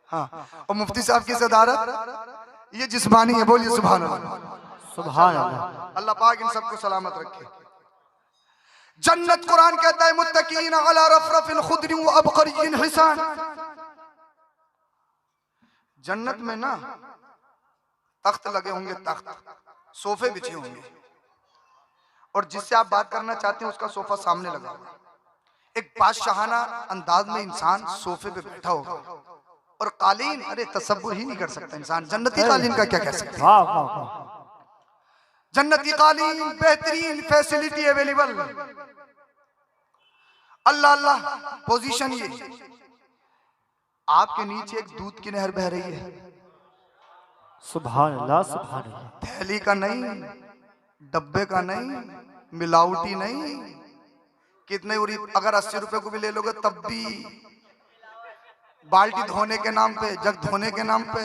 हाँ, और मुफ्ती साहब की सदारत ये जिस्मानी है। बोलिए सुभान अल्लाह। सुभान अल्लाह। अल्लाह पाक इन सबको सलामत रखे। जन्नत कुरान कहता है मुत्तकीन अला रफरफिन खुदरी व अबकरियिन हिसान। जन्नत में ना तख्त लगे होंगे, तख्त, सोफे बिछे होंगे, और जिससे आप बात करना चाहते हैं उसका सोफा सामने लगा होगा। एक बादशाहाना अंदाज में इंसान सोफे पे बैठा होगा, और कालीन, अरे तसव्वुर ही नहीं कर सकता इंसान जन्नती कालीन का क्या कह सकते हैं। वाह वाह वाह। जन्नती कालीन, बेहतरीन फैसिलिटी अवेलेबल। अल्लाह अल्लाह। पोजीशन ये, आपके नीचे एक दूध की नहर बह रही है। सुभान अल्लाह सुभान अल्लाह। थैली का नहीं, डब्बे का नहीं, मिलावटी नहीं। कितने उरी, अगर 80 रुपए को भी ले लोगे तब भी बाल्टी धोने के नाम पे, जग धोने के नाम पे,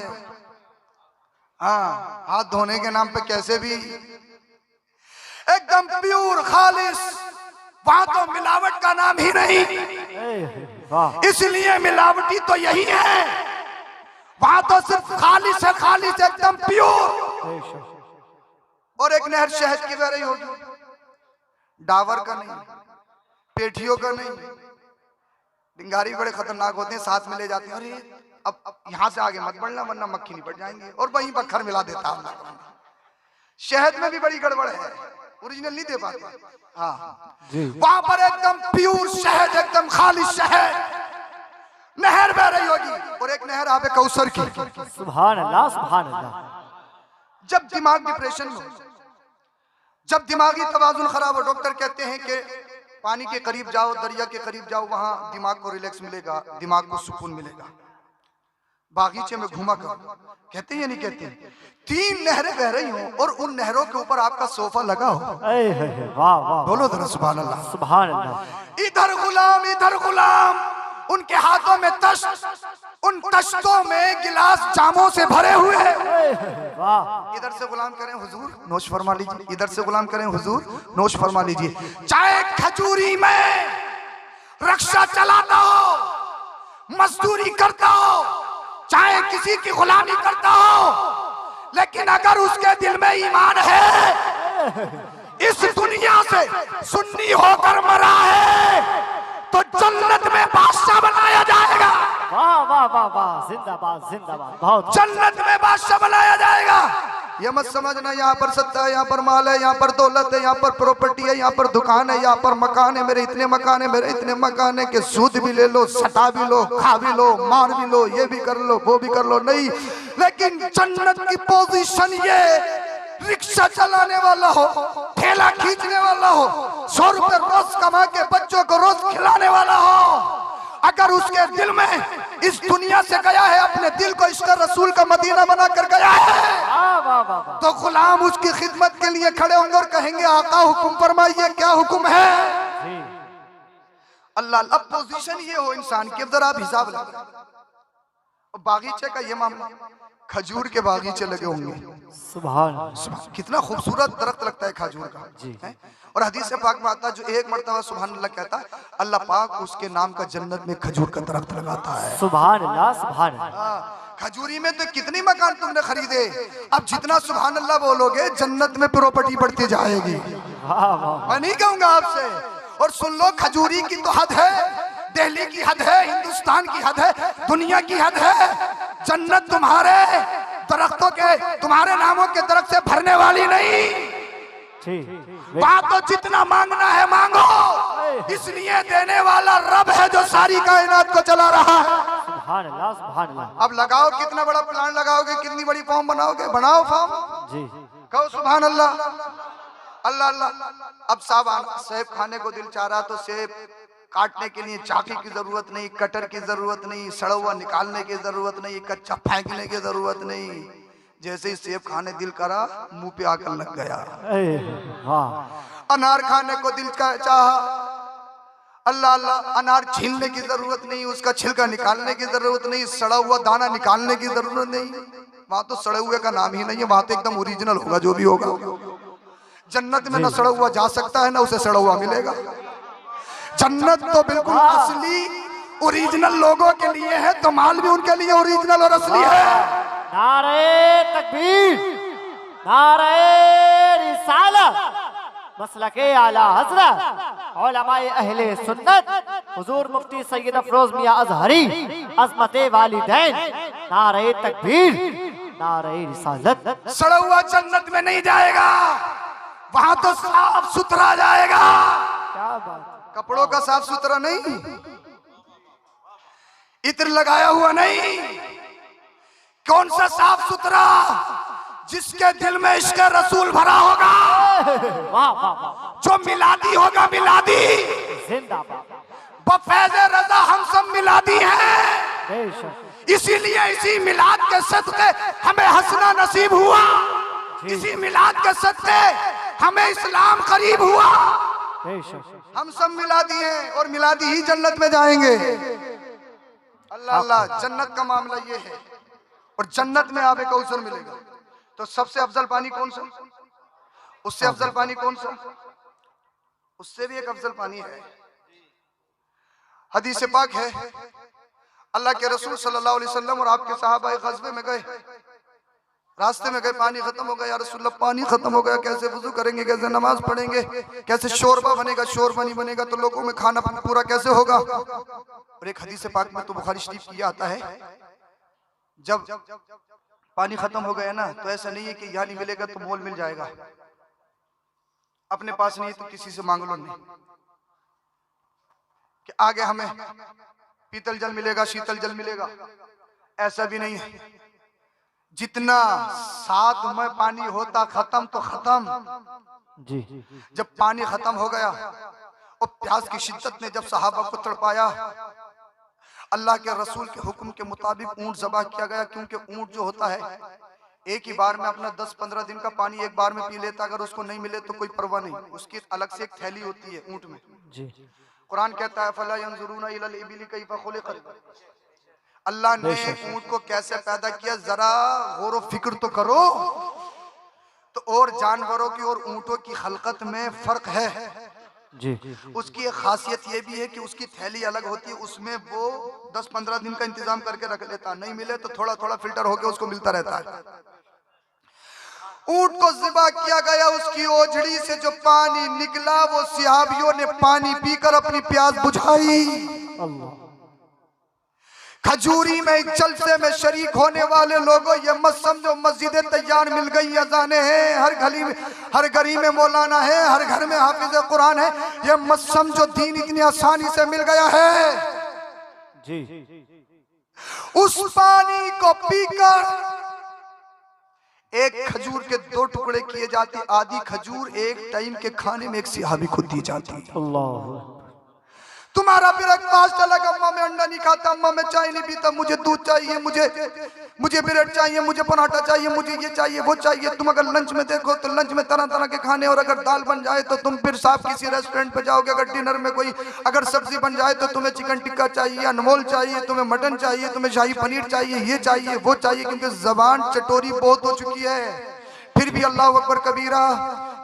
हाँ हाथ धोने के नाम पे, कैसे भी एकदम प्योर खालिस। वहां तो मिलावट का नाम ही नहीं, वाह। इसलिए मिलावटी तो यही है। वहां तो सिर्फ खालिस है, खालिस एकदम प्योर। और एक नहर शहद की बह रही होगी, डावर का नहीं, पेठियों का नहीं। डिंगारी बड़े खतरनाक होते हैं, साथ में ले जाते हैं। अरे अब यहां से आगे मत बढ़ना वरना मक्खी निपट जाएंगे, और वहीं पत्थर मिला देता है। शहद में भी बड़ी गड़बड़ है, ओरिजिनल नहीं दे पाते। हाँ वहां पर एकदम प्योर शहद, एकदम खालिश शहद, नहर बह रही होगी। और एक नहर आप कौसर की। सुभान अल्लाह सुभान अल्लाह। जब दिमाग डिप्रेशन में हो, जब दिमागी तवाजुन खराब हो, डॉक्टर कहते हैं कि पानी के करीब जाओ, दरिया के करीब जाओ, वहां दिमाग को रिलैक्स मिलेगा, दिमाग को सुकून मिलेगा। बागीचे में घुमा कर, कहते हैं या नहीं कहते? 3 नहरें बह रही हों और उन नहरों के ऊपर आपका सोफा लगा हो। वाह वाह। बोलो जरा सुभान अल्लाह। सुभान अल्लाह। इधर गुलाम, इधर गुलाम, उनके हाथों में तश्त, उन तश्तों में गिलास जामों से भरे हुए। वाह। इधर से गुलाम करें हुजूर, नोश फरमा लीजिए। इधर से गुलाम करें हुजूर, नोश फरमा लीजिए। चाहे खजूरी में रक्षा चलाता हो, मजदूरी करता हो, चाहे किसी की गुलामी करता हो, लेकिन अगर उसके दिल में ईमान है, इस दुनिया से सुन्नी होकर मरा है, तो जन्नत में बादशाह बनाया जाएगा। वाह वाह वाह वाह। जिंदाबाद जिंदाबाद। बहुत। जन्नत में बादशाह बनाया जाएगा। ये मत समझना यहाँ पर सत्ता है, यहाँ पर माल है, यहाँ पर दौलत है, यहाँ पर प्रॉपर्टी है, यहाँ पर दुकान है, यहाँ पर मकान है, मेरे इतने मकान है, मेरे इतने मकान है कि सूद भी ले लो, सटा भी लो, खा भी लो, मार भी लो, ये भी कर लो, वो भी कर लो। नहीं, लेकिन जन्नत की पोजीशन ये, रिक्शा चलाने वाला हो, ठेला खींचने वाला हो, 100 रुपए रोज कमा के बच्चों को रोज खिलाने वाला हो, अगर उसके दिल में इस दुनिया से गया है, अपने दिल को इश्क रसूल का मदीना बना कर गया है, तो गुलाम उसकी खिदमत के लिए खड़े होंगे और कहेंगे आका हुक्म फरमाइए, क्या हुक्म है। अल्लाह। अब पोजीशन ये हो इंसान की, अब जरा आप हिसाब लगाओ। बागीचे का ये मामला, खजूर के बागीचे लगे होंगे। सुभान। कितना खूबसूरत दरख्त लगता है खजूर का है? और हदीस पाक में आता है, जो एक मर्तबा सुभान अल्लाह कहता है, अल्लाह पाक उसके नाम का जन्नत में खजूर का दरख्त लगाता है। सुभान अल्लाह सुभान अल्लाह। खजूरी में तो कितनी मकान तुमने खरीदे, अब जितना सुभान अल्लाह बोलोगे जन्नत में प्रॉपर्टी बढ़ती जाएगी। मैं नहीं कहूंगा आपसे। और सुन लो, खजूरी की तो हद है, दिल्ली की हद है, हिंदुस्तान की हद है, दुनिया की हद है। जन्नत तुम्हारे दरख्तों के, तुम्हारे नामों के दरख्त से भरने वाली नहीं। बात तो जितना मांगना है मांगो, इसलिए देने वाला रब है जो सारी कायनात को चला रहा है। सुभान अल्लाह सुभान अल्लाह। अब लगाओ, कितना बड़ा प्लान लगाओगे, कितनी बड़ी फॉर्म बनाओगे, बनाओ फॉर्म जी। कहो सुभान अल्लाह। अल्लाह अल्लाह। अब सेब खाने को दिल चाह रहा, तो सेब काटने के लिए चाकी की जरूरत नहीं, कटर की जरूरत नहीं, सड़ा हुआ निकालने की जरूरत नहीं, कच्चा फेंकने की जरूरत नहीं। जैसे ही सेब खाने दिल करा, मुंह पे आकर लग गया। वाह। अनार खाने को दिल का चाहा, अल्लाह अल्लाह, अनार छीलने की जरूरत नहीं, उसका छिलका निकालने की जरूरत नहीं, सड़ा हुआ दाना निकालने की जरूरत नहीं। वहां तो सड़े हुए का नाम ही नहीं है, वहां तो एकदम ओरिजिनल होगा जो भी होगा। जन्नत में ना सड़ा हुआ जा सकता है ना उसे सड़ा हुआ मिलेगा। जन्नत तो बिल्कुल असली ओरिजिनल लोगों के लिए है, तो माल भी उनके लिए ओरिजिनल और असली है। नारे तकबीर, नारे रिसालत, मसलके आला हजरत, उलमाए अहले सुन्नत, हुजूर मुफ्ती सैयद अफरोज मियां अजहरी, अज़मते वालिदैन, नारे तकबीर, नारे रिसालत। सड़ा हुआ जन्नत में नहीं जाएगा, वहां तो साफ सुथरा जाएगा। क्या बात, कपड़ों का साफ सुथरा नहीं, इत्र लगाया हुआ नहीं, कौन सा साफ सुथरा? जिसके दिल में इश्क रसूल भरा होगा, वाह वाह वाह, जो मिलादी होगा, मिलादी जिंदाबाद, बफैज़ रज़ा हम सब मिलादी हैं। बेशक, इसीलिए इसी मिलाद के सदक़े हमें हंसना नसीब हुआ, इसी मिलाद के सदक़े हमें इस्लाम करीब हुआ। बेशक, हम सब मिलादी हैं और मिलादी ही जन्नत में जाएंगे। अल्लाह अल्लाह, जन्नत का मामला ये है। और जन्नत में आबे कौसर मिलेगा। तो सबसे अफजल पानी कौन सा? उससे अफजल पानी कौन सा? उससे भी एक अफजल पानी है। हदीस पाक है, अल्लाह के रसूल सल्लल्लाहु अलैहि वसल्लम और आपके सहाबा ग़ज़वे में गए, रास्ते में गए, पानी खत्म हो गया, या रसूलल्लाह पानी खत्म हो गया, कैसे वुजू करेंगे, कैसे नमाज पढ़ेंगे, कैसे शोरबा बनेगा, शोरबा नहीं बनेगा तो लोगों में खाना पूरा कैसे होगा। और एक हदीस पाक में तो बुखारी शरीफ की आता है, जब पानी खत्म हो गया ना तो ऐसा नहीं है कि यहाँ नहीं मिलेगा तो मोल मिल जाएगा, अपने पास नहीं तो किसी से मांग लो, नहीं कि आगे हमें पीतल जल मिलेगा, शीतल जल मिलेगा, ऐसा भी नहीं है। जितना साथ में पानी होता खत्म तो खत्म जी, जब पानी खत्म हो गया और प्यास की शिद्दत ने जब सहाबा को तड़पाया, अल्लाह के रसूल के हुक्म के मुताबिक ऊंट ज़बह किया गया, क्योंकि ऊंट जो होता है एक ही बार में अपना 10-15 दिन का पानी एक बार में पी लेता, अगर उसको नहीं मिले तो कोई परवाह नहीं, उसकी अलग से एक थैली होती है ऊंट में। जी, कुरान कहता है फला यंजुरूना इलल इबिली कैफ़ खुलिक़त, अल्लाह ने ऊंट को कैसे पैदा किया जरा गौर व फिक्र तो करो। तो और जानवरों की और ऊंटों की खलकत में फर्क है। जी, उसकी एक खासियत ये भी है कि उसकी थैली अलग होती है, उसमें वो 10-15 दिन का इंतजाम करके रख लेता, नहीं मिले तो थोड़ा थोड़ा फिल्टर होकर उसको मिलता रहता है। ऊंट को ज़िबा किया गया, उसकी ओझड़ी से जो पानी निकला वो सहाबियों ने पानी पीकर अपनी प्यास बुझाई। अल्लाह, खजूरी में जलसे में शरीक होने वाले लोगों, ये मत समझो मस्जिदें तैयार मिल गई, अजाने हैं हर गली में मौलाना है, हर घर में हाफिज कुरान है, ये मत समझो दीन इतनी आसानी से मिल गया है। जी, उस पानी को पीकर एक खजूर के 2 टुकड़े किए जाते, आधी खजूर एक टाइम के खाने में एक सहाबी को दी जाती। अल्लाह, तुम्हारा ब्रेकफास्ट अलग, अम्मा मैं अंडा नहीं खाता, अम्मा मैं चाय नहीं पीता, मुझे दूध चाहिए, मुझे ब्रेड चाहिए, मुझे पराठा चाहिए, मुझे ये चाहिए वो चाहिए। तुम अगर लंच में देखो तो लंच में तरह तरह के खाने, और अगर दाल बन जाए तो तुम फिर साफ किसी रेस्टोरेंट पे जाओगे, अगर डिनर में कोई अगर सब्जी बन जाए तो तुम्हें चिकन टिक्का चाहिए, अनमोल चाहिए, तुम्हें मटन चाहिए, तुम्हें शाही पनीर चाहिए, ये चाहिए वो चाहिए, क्योंकि जबान चटोरी बहुत हो चुकी है। फिर भी अल्लाह अकबर कबीरा,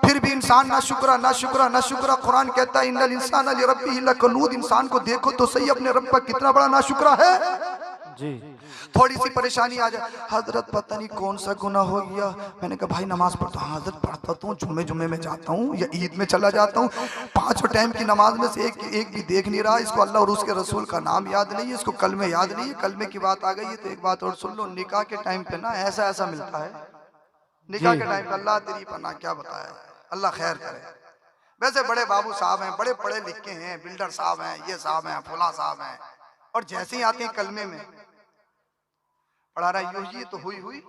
फिर भी इंसान ना शुक्रा ना शुक्रा ना शुक्रा। कुरान कहता है इन्नल इंसान लिरब्बिही लकनूद, इंसान को देखो तो सही अपने रब का कितना बड़ा ना शुक्रा है। जी, थोड़ी सी परेशानी आ जाए, हजरत पता नहीं कौन सा गुनाह हो गया, मैंने कहा भाई नमाज पढ़ता हूँ, हजरत पढ़ता तो जुम्मे में जाता हूँ या ईद में चला जाता हूँ, 5 टाइम की नमाज में से एक भी देख नहीं रहा, इसको अल्लाह और उसके रसूल का नाम याद नहीं है, इसको कलमे याद नहीं है। कलमे की बात आ गई है तो एक बात और सुन लो, निकाह के टाइम पे ना ऐसा मिलता है, निकाह के टाइम पे अल्लाह तेरी पनाह क्या बताया, अल्लाह खैर करे। वैसे बड़े बाबू साहब हैं, बड़े पढ़े लिखे हैं, बिल्डर साहब हैं, ये साहब हैं, फुला साहब हैं, और जैसे ही आते हैं कलमे में पढ़ा रहा यूं, तो हुई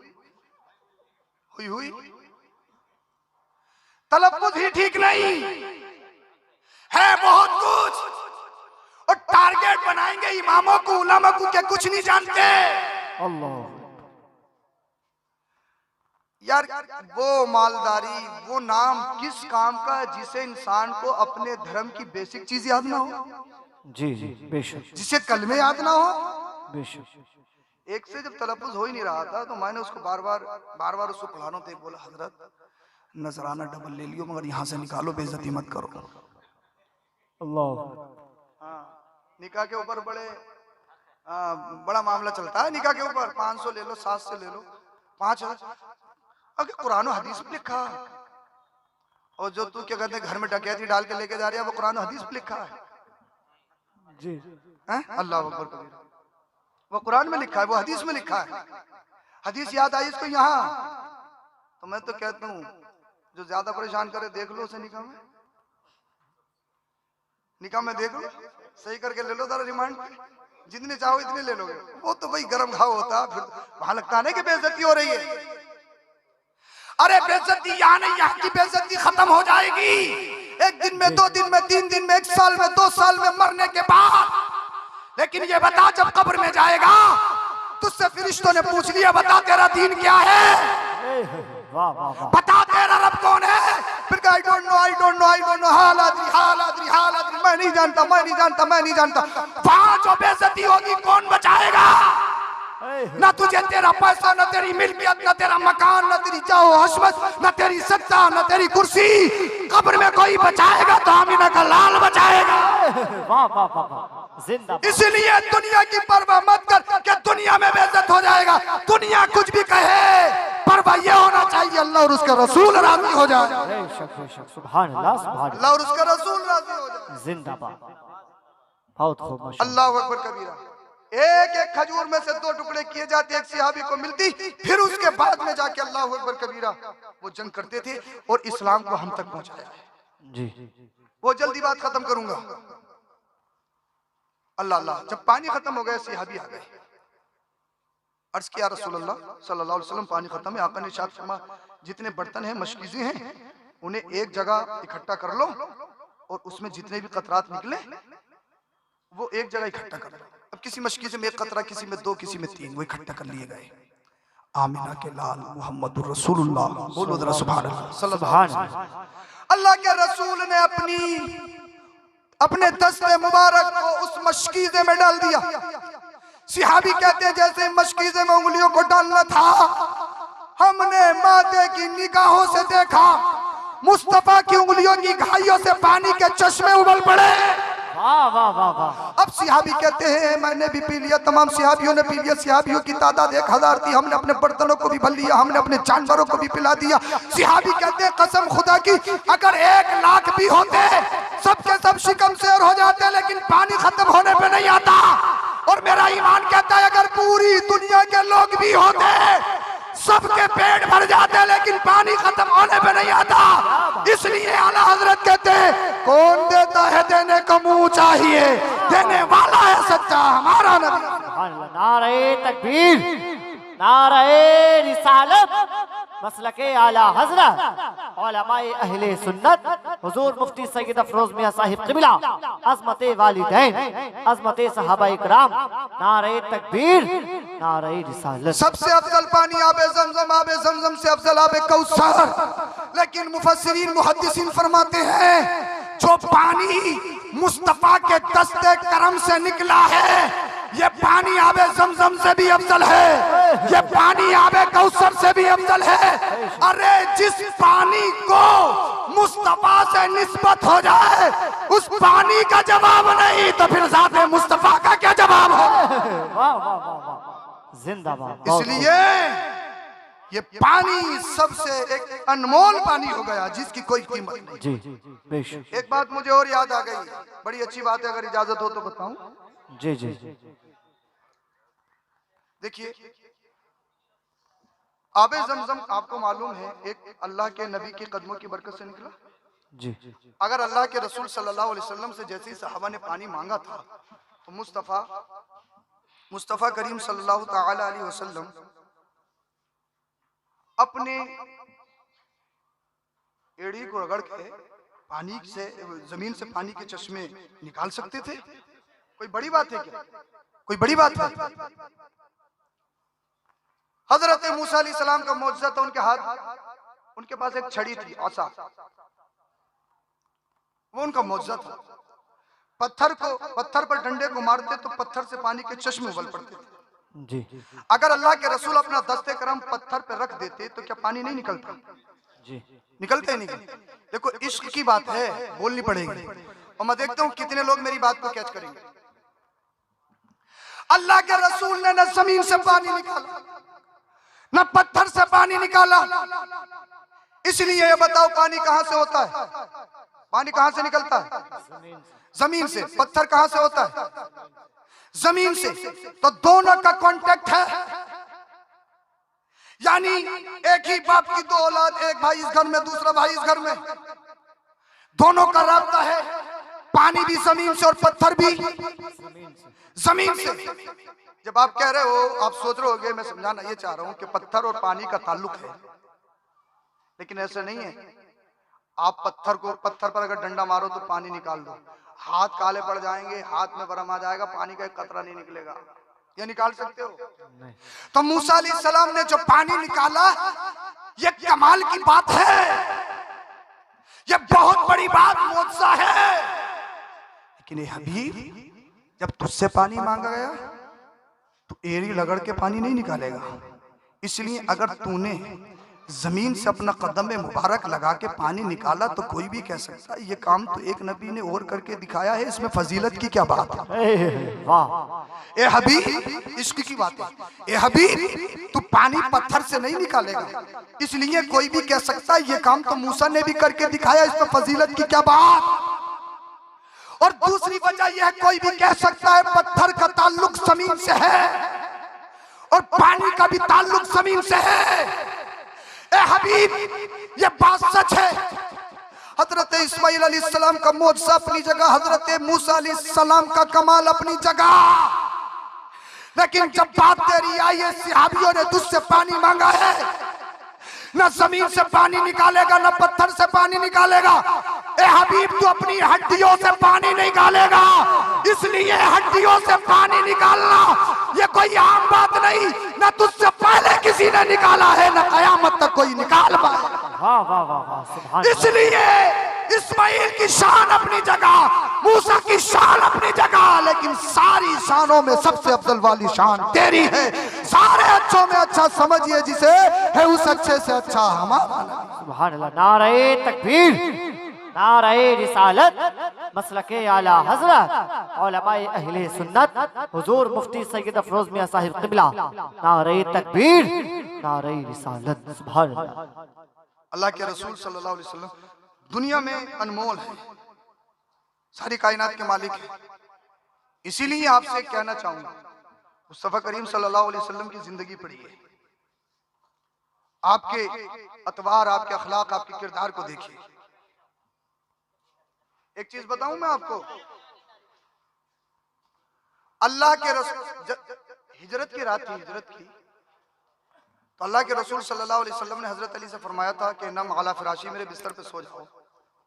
तलफ्फुज़ ही ठीक नहीं है, बहुत कुछ, और टारगेट बनाएंगे इमामों को, उलमा को, क्या कुछ नहीं जानते। अल्लाह, यार वो मालदारी, वो नाम किस काम का है जिसे इंसान को अपने धर्म की बेसिक चीज याद ना हो, जी जी बेशक जिसे कलमे याद ना हो। बेशक। एक से जब तलफ्फुज हो ही नहीं रहा था तो मैंने उसको बार बार उसको पढ़ाना था। बोला हजरत नजराना डबल ले लियो मगर यहाँ से निकालो, बेइज्जती मत करो। अल्लाह। हाँ, निकाह के ऊपर बड़ा मामला चलता है। निकाह के ऊपर 500 ले लो, 700 ले लो, 5000। अगर कुरान और हदीस में लिखा है, और जो तू क्या कहते हैं घर में डकैती डाल के लेके जा रही है, वो कुरान और हदीस में लिखा है। जी हैं? अल्लाह अकबर कबीरा। वो कुरान में लिखा है, वो हदीस में लिखा है। हदीस याद आई इसको यहाँ, तो मैं तो कहता हूँ जो ज्यादा परेशान करे देख लो उसे निकाह में देख लो, सही करके ले लो जरा रिमांड पे। जितने चाहो इतने ले लोगे। वो तो भाई गरम घाव होता, फिर वहां लगता है कि बेइज्जती हो रही है। अरे बेइज्जती यहाँ नहीं, यहाँ की बेइज्जती खत्म हो जाएगी एक दिन में, 2 दिन में, 3 दिन में, 1 साल में, 2 साल में, मरने के बाद। लेकिन ये बता, जब कब्र में जाएगा तुझसे फरिश्तों ने पूछ लिया, बता तेरा दीन क्या है, वाह वाह वाह। बता तेरा रब कौन है। फिर I don't know, I don't know, I don't know, हाल आदरी, हाल आदरी, हाल आदरी, मैं नहीं जानता, मैं नहीं जानता, मैं नहीं जानता। वहां जो बेइज्जती होगी कौन बचाएगा? ना तुझे तेरा पैसा, न तेरी मिल्कियत, न तेरा मकान, न तेरी जाओ हशमत, न तेरी सत्ता, न तेरी कुर्सी। कब्र में कोई बचाएगा तो आमीना का लाल बचाएगा। वाह वाह वाह वाह। जिंदाबाद। इसलिए दुनिया की परवाह मत कर कि दुनिया में बेइज्जत हो जाएगा। दुनिया कुछ भी कहे, परवाह ये होना चाहिए अल्लाह और उसका रसूल राजी हो जाए। बेशक बेशक। सुभान अल्लाह, सुभान अल्लाह और उसका रसूल राजी हो जाए। जिंदाबाद। बहुत खूब माशाअल्लाह। अल्लाह अकबर कबीरा। एक एक खजूर में से 2 टुकड़े किए जाते, एक सहाबी को मिलती। फिर उसके बाद में जाके अल्लाह अकबर कबीरा वो जंग करते थे और इस्लाम को हम तक पहुंचाया। जी वो जल्दी बात खत्म करूंगा। अल्लाह अल्लाह। जब पानी खत्म हो गया, सहाबी आ गए, अर्ज किया रसूलुल्लाह सल्लल्लाहु अलैहि वसल्लम पानी खत्म है। आका ने इरशाद फरमाया, जितने बर्तन हैं, मशकीज़ें हैं, उन्हें एक जगह इकट्ठा कर लो और उसमें जितने भी कतरात निकले वो एक जगह इकट्ठा कर लो। अब किसी मशकीज़े में 1 कतरा, किसी में 2, किसी में 3, वो इकट्ठा कर लिए गए। आमिना के लाल मुहम्मदुर रसूलुल्लाह, बोलो जरा सुभान अल्लाह। सुभान अल्लाह। अल्लाह के रसूल ने अपने दस्ते मुबारक को उस मशकीज़े में डाल दिया। सिहाबी कहते हैं जैसे मशकीज़े में उंगलियों को डालना था, हमने माते की निगाहों से देखा मुस्तफा की उंगलियों की घाइयों से पानी के चश्मे उबल पड़े। वाह वाह वाह वाह। अब सिहाबी कहते हैं मैंने भी पी लिया, तमाम सिहाबियों ने पी लिया। सिहाबियों की तादाद 1000 थी। हमने अपने बर्तनों को भी भर लिया, हमने अपने जानवरों को भी पिला दिया। सिहाबी कहते हैं कसम खुदा की, अगर 1 लाख भी होते सबके सब शिकम शेर हो जाते, लेकिन पानी खत्म होने पे नहीं आता। और मेरा ईमान कहता है अगर पूरी दुनिया के लोग भी होते सबके पेट भर जाते, लेकिन पानी खत्म होने पे नहीं आता। इसलिए आला हजरत कहते हैं कौन देता है देने को मुंह चाहिए, देने वाला है सच्चा हमारा नबी। सुभान अल्लाह। नारे तकबीर, नारे रिसालत, मसलके आला हजरत, उलमाए अहले सुन्नत, हुजूर मुफ्ती सैयद अफरोज मियां साहिब क़िबला, अज़मते वालिदैन, अज़मते सहाबा इकराम, नारे तकबीर, नारे रिसालत। सबसे अफजल पानी आबे जमजम, आबे जमजम से अफजल आबे कौसर। लेकिन मुफस्सिरीन मुहद्दिसीन फरमाते हैं जो पानी मुस्तफा के दस्ते करम से निकला है, ये पानी आबे जमजम से भी अफजल है, ये पानी आबे कौसर से भी अफजल है। अरे जिस पानी को मुस्तफा से निस्बत हो जाए उस पानी का जवाब नहीं तो फिर ज़ाते मुस्तफा का क्या जवाब हो। वाह वाह वाह वाह। जिंदाबाद। इसलिए ये पानी सबसे एक अनमोल पानी हो गया जिसकी कोई कीमत नहीं। जी बेशक। एक बात मुझे और याद आ गई, बड़ी अच्छी बात है, अगर इजाजत हो तो बताऊं। जी जी। देखिए आबे जमजम आपको मालूम है एक अल्लाह के नबी के कदमों की बरकत से निकला। जी। अगर अल्लाह के रसूल सल्लल्लाहु अलैहि वसल्लम से जैसे ही सहाबा ने पानी मांगा था तो मुस्तफ़ा करीम सल्लल्लाहु ताला अलैहि वसल्लम अपने एड़ी को रगड़ के पानी से, जमीन से पानी के चश्मे निकाल सकते थे। कोई बड़ी बात है क्या? कोई बड़ी बात है? हजरत मूसा अलैहिस्सलाम का मौजज़ा था, उनके हाथ, उनके पास एक छड़ी थी, आसा, वो उनका मौजज़ा था। पत्थर पर डंडे को मारते तो पत्थर से पानी के चश्मे उबल पड़ते थे जी। अगर अल्लाह के रसूल अपना दस्ते करम पत्थर पे रख देते तो क्या पानी नहीं निकलता? जी। निकलते ही नहीं। देखो इश्क की बात है, बोलनी पड़ेगी, और मैं देखता हूँ कितने लोग मेरी बात को कैच करेंगे। अल्लाह के रसूल ने न जमीन से पानी निकाला, न पत्थर से पानी निकाला। इसलिए ये बताओ पानी कहां से होता है? पानी कहां से निकलता है? जमीन से। पत्थर कहां से होता है? जमीन से। तो दोनों का कांटेक्ट है, यानी एक ही बाप की दो औलाद, एक भाई इस घर में, दूसरा भाई इस घर में, दोनों का राब्ता है। पानी भी जमीन से और पत्थर भी जमीन से। जब आप कह रहे हो, आप सोच रहे होगे, मैं समझाना ये चाह रहा हूं कि पत्थर और पानी का ताल्लुक है, लेकिन ऐसा नहीं है। आप पत्थर पर अगर डंडा मारो तो पानी निकाल दो, हाथ काले पड़ जाएंगे, हाथ में बरम आ जाएगा, पानी का एक कतरा नहीं निकलेगा। ये निकाल सकते हो? तो मूसा अलैहिस्सलाम ने जो पानी निकाला, ये कमाल की बात है, ये बहुत बड़ी बात, मौजज़ा है। लेकिन ये हबीब, जब तुझसे पानी मांगा गया तो एड़ी लगड़ के पानी नहीं निकालेगा। इसलिए अगर तूने जमीन से अपना कदम मुबारक लगा के पानी निकाला तो कोई भी कह सकता है ये काम तो एक नबी ने और करके दिखाया है, इसमें फजीलत की क्या बात है? वाह। ए हबीब, इश्क की बात है। ए हबीब, तू पानी पत्थर से नहीं निकालेगा, इसलिए कोई भी कह सकता है ये काम तो मूसा ने भी करके दिखाया, इसमें फजीलत की क्या बात? और दूसरी वजह यह है, कोई भी कह सकता है पत्थर का ताल्लुक जमीन से है और पानी का भी ताल्लुक जमीन से है। ए हबीब, ये बात सच है। हजरत इस्माइल अलैहिस्सलाम का मौजज़ा अपनी जगह, हजरत मूसा अलैहिस्सलाम का कमाल अपनी जगह, लेकिन जब बात तेरी आई है, सहाबियों ने तुझसे पानी मांगा है, न जमीन से पानी निकालेगा, न पत्थर से पानी निकालेगा। ए हबीब, तू अपनी हड्डियों से पानी निकालेगा, इसलिए हड्डियों से पानी निकालना ये कोई आम बात नहीं, न तुझसे पहले किसी ने निकाला है, न कयामत तक कोई निकाल पाए। इसलिए इस्माइल की शान अपनी जगह, मूसा की शान अपनी जगह, लेकिन सारी शानों में सबसे अफजल वाली शान तेरी है। सारे अच्छों में अच्छा समझिए जिसे है, उस अच्छे से अच्छा हमारा। सुभान अल्लाह। नारे तकबीर, नारे रिसालत, मसलके आला हजरत, उलमाए अहले सुन्नत, हुजूर मुफ्ती सैयद अफरोज मियां साहिब क़िबला। नारे तकबीर, नारे रिसालत। सुभान अल्लाह। अल्लाह के रसूल सल्लल्लाहु अलैहि वसल्लम दुनिया में अनमोल है, सारी कायनात के मालिक है। इसीलिए आपसे कहना चाहूंगा, मुस्तफा करीम सल्लल्लाहु अलैहि वसल्लम की जिंदगी पढ़िए, आपके अतवार, आपके अखलाक, आपके किरदार को देखिए। एक चीज बताऊं मैं आपको, अल्लाह के रसूल, हिजरत की रात थी, हिजरत की, तो अल्लाह के रसूल सल्लल्लाहु अलैहि वसल्लम ने हजरत अली से फरमाया था कि नम अला फिराशी, मेरे बिस्तर पे सो जाओ,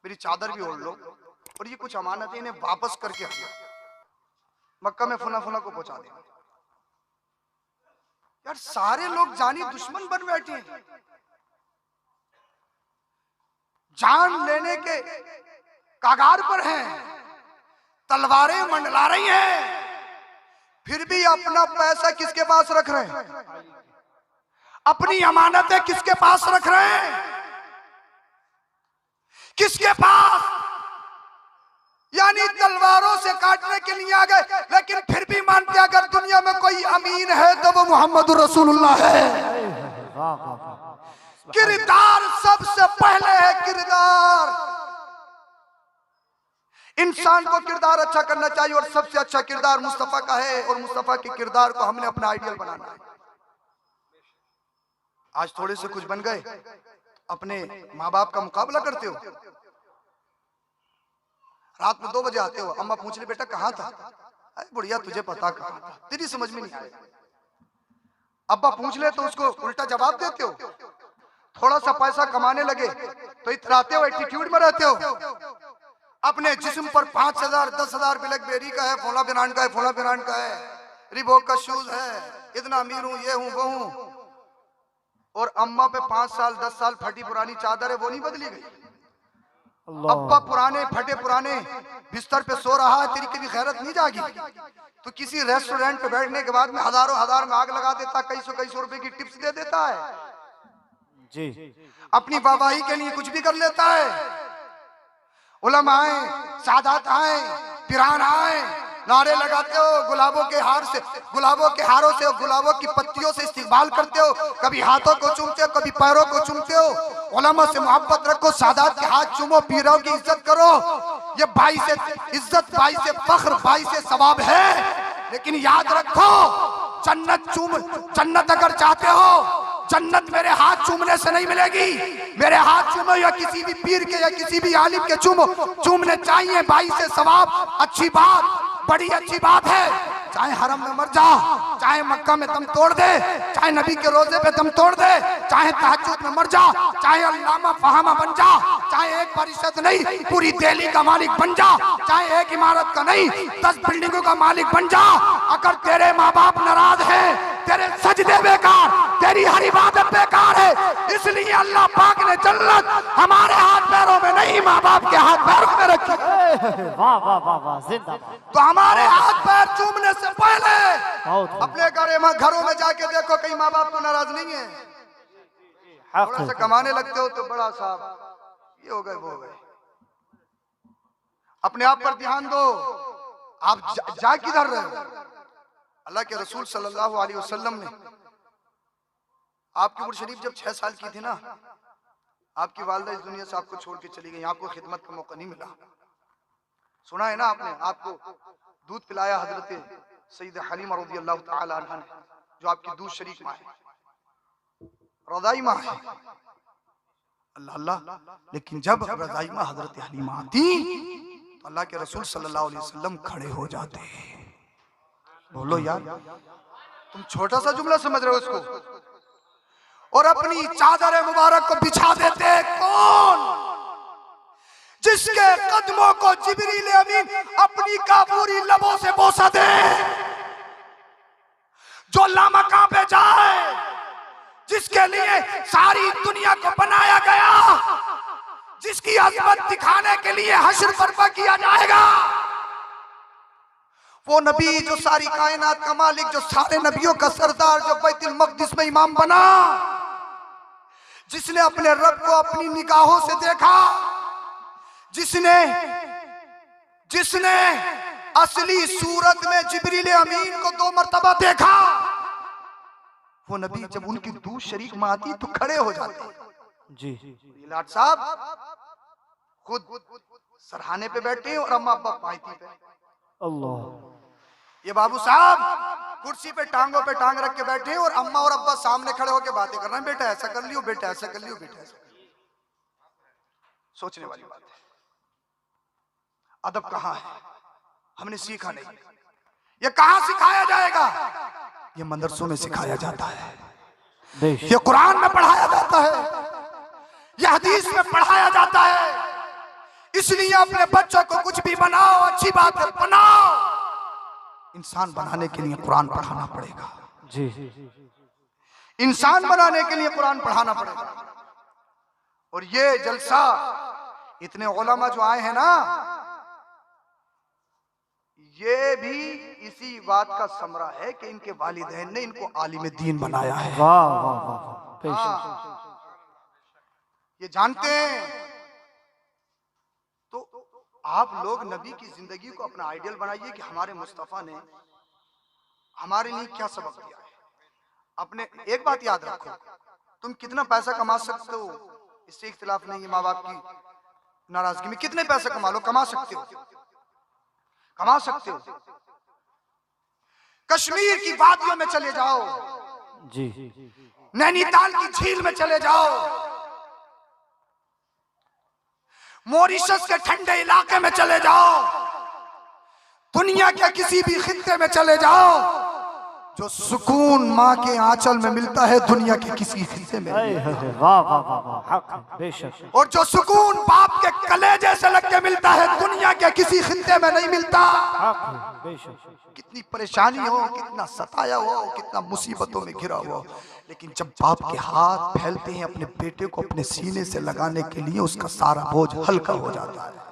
मेरी चादर भी ओढ़ लो, और ये कुछ अमानत इन्हें वापस करके आना, मक्का में फुना फुना को पहुंचा देना। यार सारे लोग जानी दुश्मन बन बैठे हैं, जान लेने के कागार पर हैं, तलवारें मंडला रही हैं, फिर भी अपना पैसा किसके पास रख रहे हैं? अपनी अमानतें किसके पास रख रहे हैं? किसके पास? यानी तलवारों से काटने के लिए आ गए, लेकिन फिर भी मानते अगर दुनिया में कोई अमीन है तो वो मोहम्मद रसूलुल्लाह है। किरदार सबसे पहले है, किरदार। इंसान को किरदार अच्छा करना चाहिए और सबसे अच्छा किरदार मुस्तफा का है, और मुस्तफा के किरदार को हमने अपना आइडियल बनाना है। आज थोड़े से कुछ बन गए, अपने माँ बाप का मुकाबला करते हो, रात में 2 बजे आते हो, अम्मा पूछ रही बेटा कहाँ था? अरे बुढ़िया तुझे पता कहाँ था, तेरी समझ में नहीं आया। अब्बा पूछ ले तो उसको उल्टा जवाब देते हो। थोड़ा सा पैसा कमाने लगे तो इतराते हो, एटीट्यूड में रहते हो। अपने जिस्म पर 5,000 10,000 ब्लैकबेरी का है, फोला ब्रांड का है, फोला ब्रांड का है, रिबॉक का शूज है, इतना अमीर हूं, ये हूं, वो हूं, और अम्मा पे 5 साल 10 साल फटी पुरानी चादर है वो नहीं बदली गई। अब्बा पुराने फटे पुराने बिस्तर पे सो रहा है, तेरी कभी खैरत नहीं जागी? तो किसी रेस्टोरेंट पे बैठने के बाद में हजारों हजार में आग लगा देता, कई सौ रुपए की टिप्स दे देता है जी। अपनी वाहवाही के लिए कुछ भी कर लेता है। उलमा आए, सादात आए, पिरान आए, नारे लगाते हो, गुलाबों के हारों से गुलाबों की पत्तियों से इस्तेमाल करते हो, कभी हाथों को चूमते हो, कभी पैरों को चूमते हो। उलमा से मोहब्बत रखो, सादात के हाथ चूमो, पीरों की इज्जत करो। ये भाई से इज्जत, भाई से फख्र, भाई से सवाब है। लेकिन याद रखो, जन्नत अगर चाहते हो, जन्नत मेरे हाथ चूमने से नहीं मिलेगी। मेरे हाथ चूमो या किसी भी पीर के या किसी भी आलिम के चूमने चाहिए। भाई से सवाब अच्छी बात, बड़ी अच्छी बात है। चाहे हरम में मर जा, चाहे मक्का में दम तोड़ दे, चाहे नबी के रोजे पे दम तोड़ दे, चाहे तहज्जुद में मर जा, चाहे अल्लामा फहामा बन जा, चाहे एक परिषद नहीं पूरी दिल्ली का मालिक बन जा, चाहे एक इमारत का नहीं 10 बिल्डिंगों का मालिक बन जा। अगर तेरे माँ बाप नाराज है, तेरे सजदे बेकार, तेरी हर इबादत बेकार है। इसलिए अल्लाह पाक ने जन्नत हमारे हाथ पैरों में नहीं, माँ बाप के हाथ पैरों में रखी। वाह वाह वाह वाह, जिंदाबाद। तो हमारे हाथ पैर चूमने से पहले अपने घरों में जाके देखो, कहीं माँ बाप तो नाराज नहीं है। थोड़ा सा कमाने लगते हो तो बड़ा साहब ये हो गए वो हो गए। अपने आप पर ध्यान दो। आप जा किधर रहे हो? अल्लाह के रसूल सल्लल्लाहु अलैहि वसल्लम ने आपकी उम्र शरीफ जब 6 साल की थी ना, आपकी वालिदा इस दुनिया से आपको छोड़ के चली गई, आपको खिदमत का मौका नहीं मिला। सुना है ना आपने, आपको दूध पिलाया हजरत सईदा हलीमा रज़ियल्लाहु ताला अन्हा ने, जो आपकी दूध शरीक माँ है, रज़ाई माँ है। अल्लाह अल्लाह। लेकिन जब रज़ाई माँ हजरत हलीमा आती तो अल्लाह के रसूल सल्लल्लाहु अलैहि वसल्लम खड़े हो जाते। बोलो यार, तुम छोटा सा जुमला समझ रहे हो इसको? और अपनी चादर मुबारक को बिछा देते। कौन? जिसके कदमों को जिब्रील अमीन अपनी काबूरी लबों से बोसा दे, जो लामका पे जाए, जिसके लिए सारी दुनिया को बनाया गया, जिसकी अजमत दिखाने के लिए हश्र बर्पा किया जाएगा। वो नबी जो सारी कायनात का मालिक, जो सारे नबियों का सरदार, जो बैतुल मक़दिस में इमाम बना, जिसने अपने रब को अपनी निगाहों से देखा, जिसने असली सूरत में जिब्रील अमीन को 2 मर्तबा देखा, वो नबी जब उनकी दूध शरीक में आती तो खड़े हो जाते। जी लाट साहब खुद सरहाने पे बैठे और अम्मा अब्बा पायती पे। अल्लाह। ये बाबू साहब कुर्सी पे टांगों पे टांग रख के बैठे और अम्मा और अब्बा सामने खड़े होकर बातें कर रहे हैं। बेटा ऐसा कर लियो, बेटा ऐसा कर लियो, बेटा ऐसा कर लियो। सोचने वाली बात है। अदब कहाँ है? हमने सीखा नहीं। ये कहाँ सिखाया जाएगा? ये मदरसों में सिखाया जाता है, ये कुरान में पढ़ाया जाता है, ये हदीस में पढ़ाया जाता है। इसलिए अपने बच्चों को कुछ भी बनाओ, अच्छी बात है, बनाओ। इंसान बनाने के लिए कुरान पढ़ाना पड़ेगा। जी। इंसान बनाने के लिए कुरान पढ़ाना पड़ेगा। और ये जलसा इतने उलमा जो आए हैं ना, ये भी इसी बात का समरा है कि इनके वालिदैन ने इनको आलिम दीन बनाया है। वाह वाह वाह। ये जानते हैं। तो आप लोग नबी की जिंदगी को अपना आइडियल बनाइए कि हमारे मुस्तफा ने हमारे लिए क्या सबक दिया है। अपने एक बात याद रखो, तुम कितना पैसा कमा सकते हो इससे इख्तिलाफ नहीं है। माँ बाप की नाराजगी में कितने पैसे कमा लो, कमा सकते हो, कमा सकते हो। कश्मीर की वादियों में चले जाओ, जी, नैनीताल की झील में चले जाओ, मॉरिशस के ठंडे इलाके में चले जाओ, दुनिया के किसी भी खित्ते में चले जाओ, जो सुकून माँ के आंचल में मिलता है दुनिया के किसी खित्ते में। वाह वाह वाह वाह, हक बेशक। और जो सुकून बाप के कलेजे से लग के मिलता है दुनिया के किसी खित्ते में नहीं मिलता। बेशक कितनी परेशानी हो, कितना सताया हो, कितना मुसीबतों में घिरा हुआ हो, लेकिन जब बाप के हाथ फैलते हैं अपने बेटे को अपने सीने से लगाने के लिए, उसका सारा बोझ हल्का हो जाता है।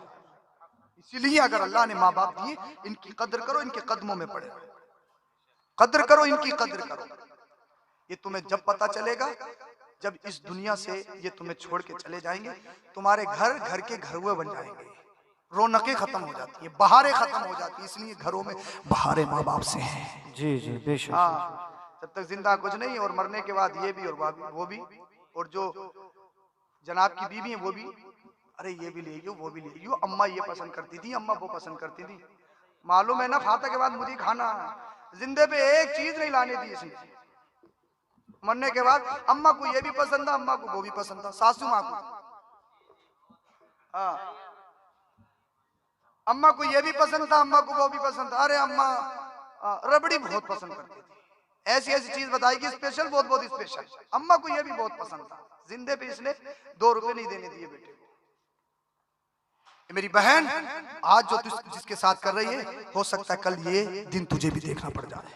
इसीलिए अगर अल्लाह ने माँ बाप दिए, इनकी कदर करो, इनके कदमों में पड़े, कदर करो, इनकी कदर करो। ये तुम्हें जब पता चलेगा जब इस दुनिया से ये तुम्हें छोड़ के चले जाएंगे, तुम्हारे घर घर के घरुए बन जाएंगे, रौनकें खत्म हो जाती है, बहारें खत्म हो जाती है। इसलिए घरों में बहारें माँ बाप से हैं। जी जी बेशक। हाँ, जब तक जिंदा कुछ नहीं, और मरने के बाद ये भी और वो भी, और जो जनाब की बीवी है वो भी, अरे ये भी ले लो, वो भी ले लो, अम्मा ये पसंद करती थी, अम्मा वो पसंद करती थी। मालूम है ना, फाता के बाद मुझे खाना, जिंदे पे एक चीज नहीं लाने दी इसने। मरने के बाद अम्मा को ये भी पसंद था, अम्मा को वो भी पसंद था, सासू माँ को, हाँ, अम्मा को ये भी पसंद था, अम्मा को वो भी पसंद था। अरे अम्मा रबड़ी बहुत पसंद करती थी, ऐसी ऐसी चीज बताएगी स्पेशल, बहुत बहुत स्पेशल। अम्मा को ये भी बहुत पसंद था। जिंदे पे इसने 2 रुपए नहीं देने दिए बेटे को। मेरी बहन, आज जो तू जिसके साथ कर रही है, हो सकता है कल ये दिन तुझे भी देखना पड़ जाए।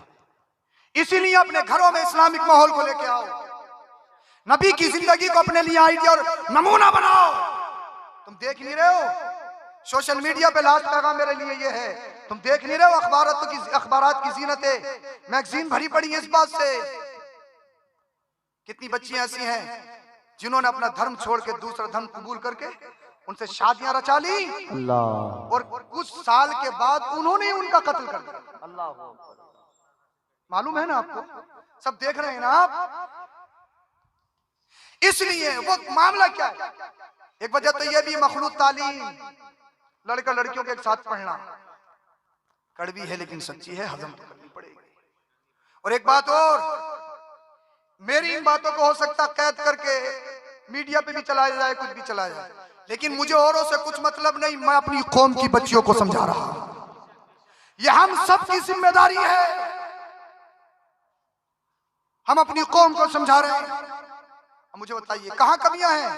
इसीलिए अपने घरों में इस्लामिक माहौल को लेके आओ, नबी की जिंदगी को अपने लिए आइडिया और नमूना बनाओ। तुम देख नहीं रहे हो सोशल मीडिया पे, लास्ट पैगाम मेरे लिए ये है, तुम देख नहीं रहे हो अखबारात की जीनतें, मैगजीन भरी पड़ी है इस बात से। कितनी बच्चियां ऐसी हैं जिन्होंने अपना धर्म छोड़ के दूसरा धर्म कबूल करके उनसे शादियां रचा ली, अल्लाह, और कुछ साल के बाद उन्होंने उनका कत्ल कर दिया। अल्लाह, मालूम है ना आपको, सब देख रहे हैं ना आप। इसलिए वो मामला क्या है, एक वजह तो ये भी मखलूत तालीम, लड़का लड़कियों के एक साथ पढ़ना, कड़वी है लेकिन सच्ची है, हजम तो करनी पड़ेगी। और एक बात और, मेरी इन बातों को हो सकता कैद करके मीडिया पे भी चलाया जाए, कुछ भी चलाया जाए, लेकिन मुझे औरों से कुछ मतलब नहीं, मैं अपनी कौम की बच्चियों को समझा रहा हूं। यह हम सब की जिम्मेदारी है, हम अपनी कौम को समझा रहे हैं। मुझे बताइए कहां कमियां हैं?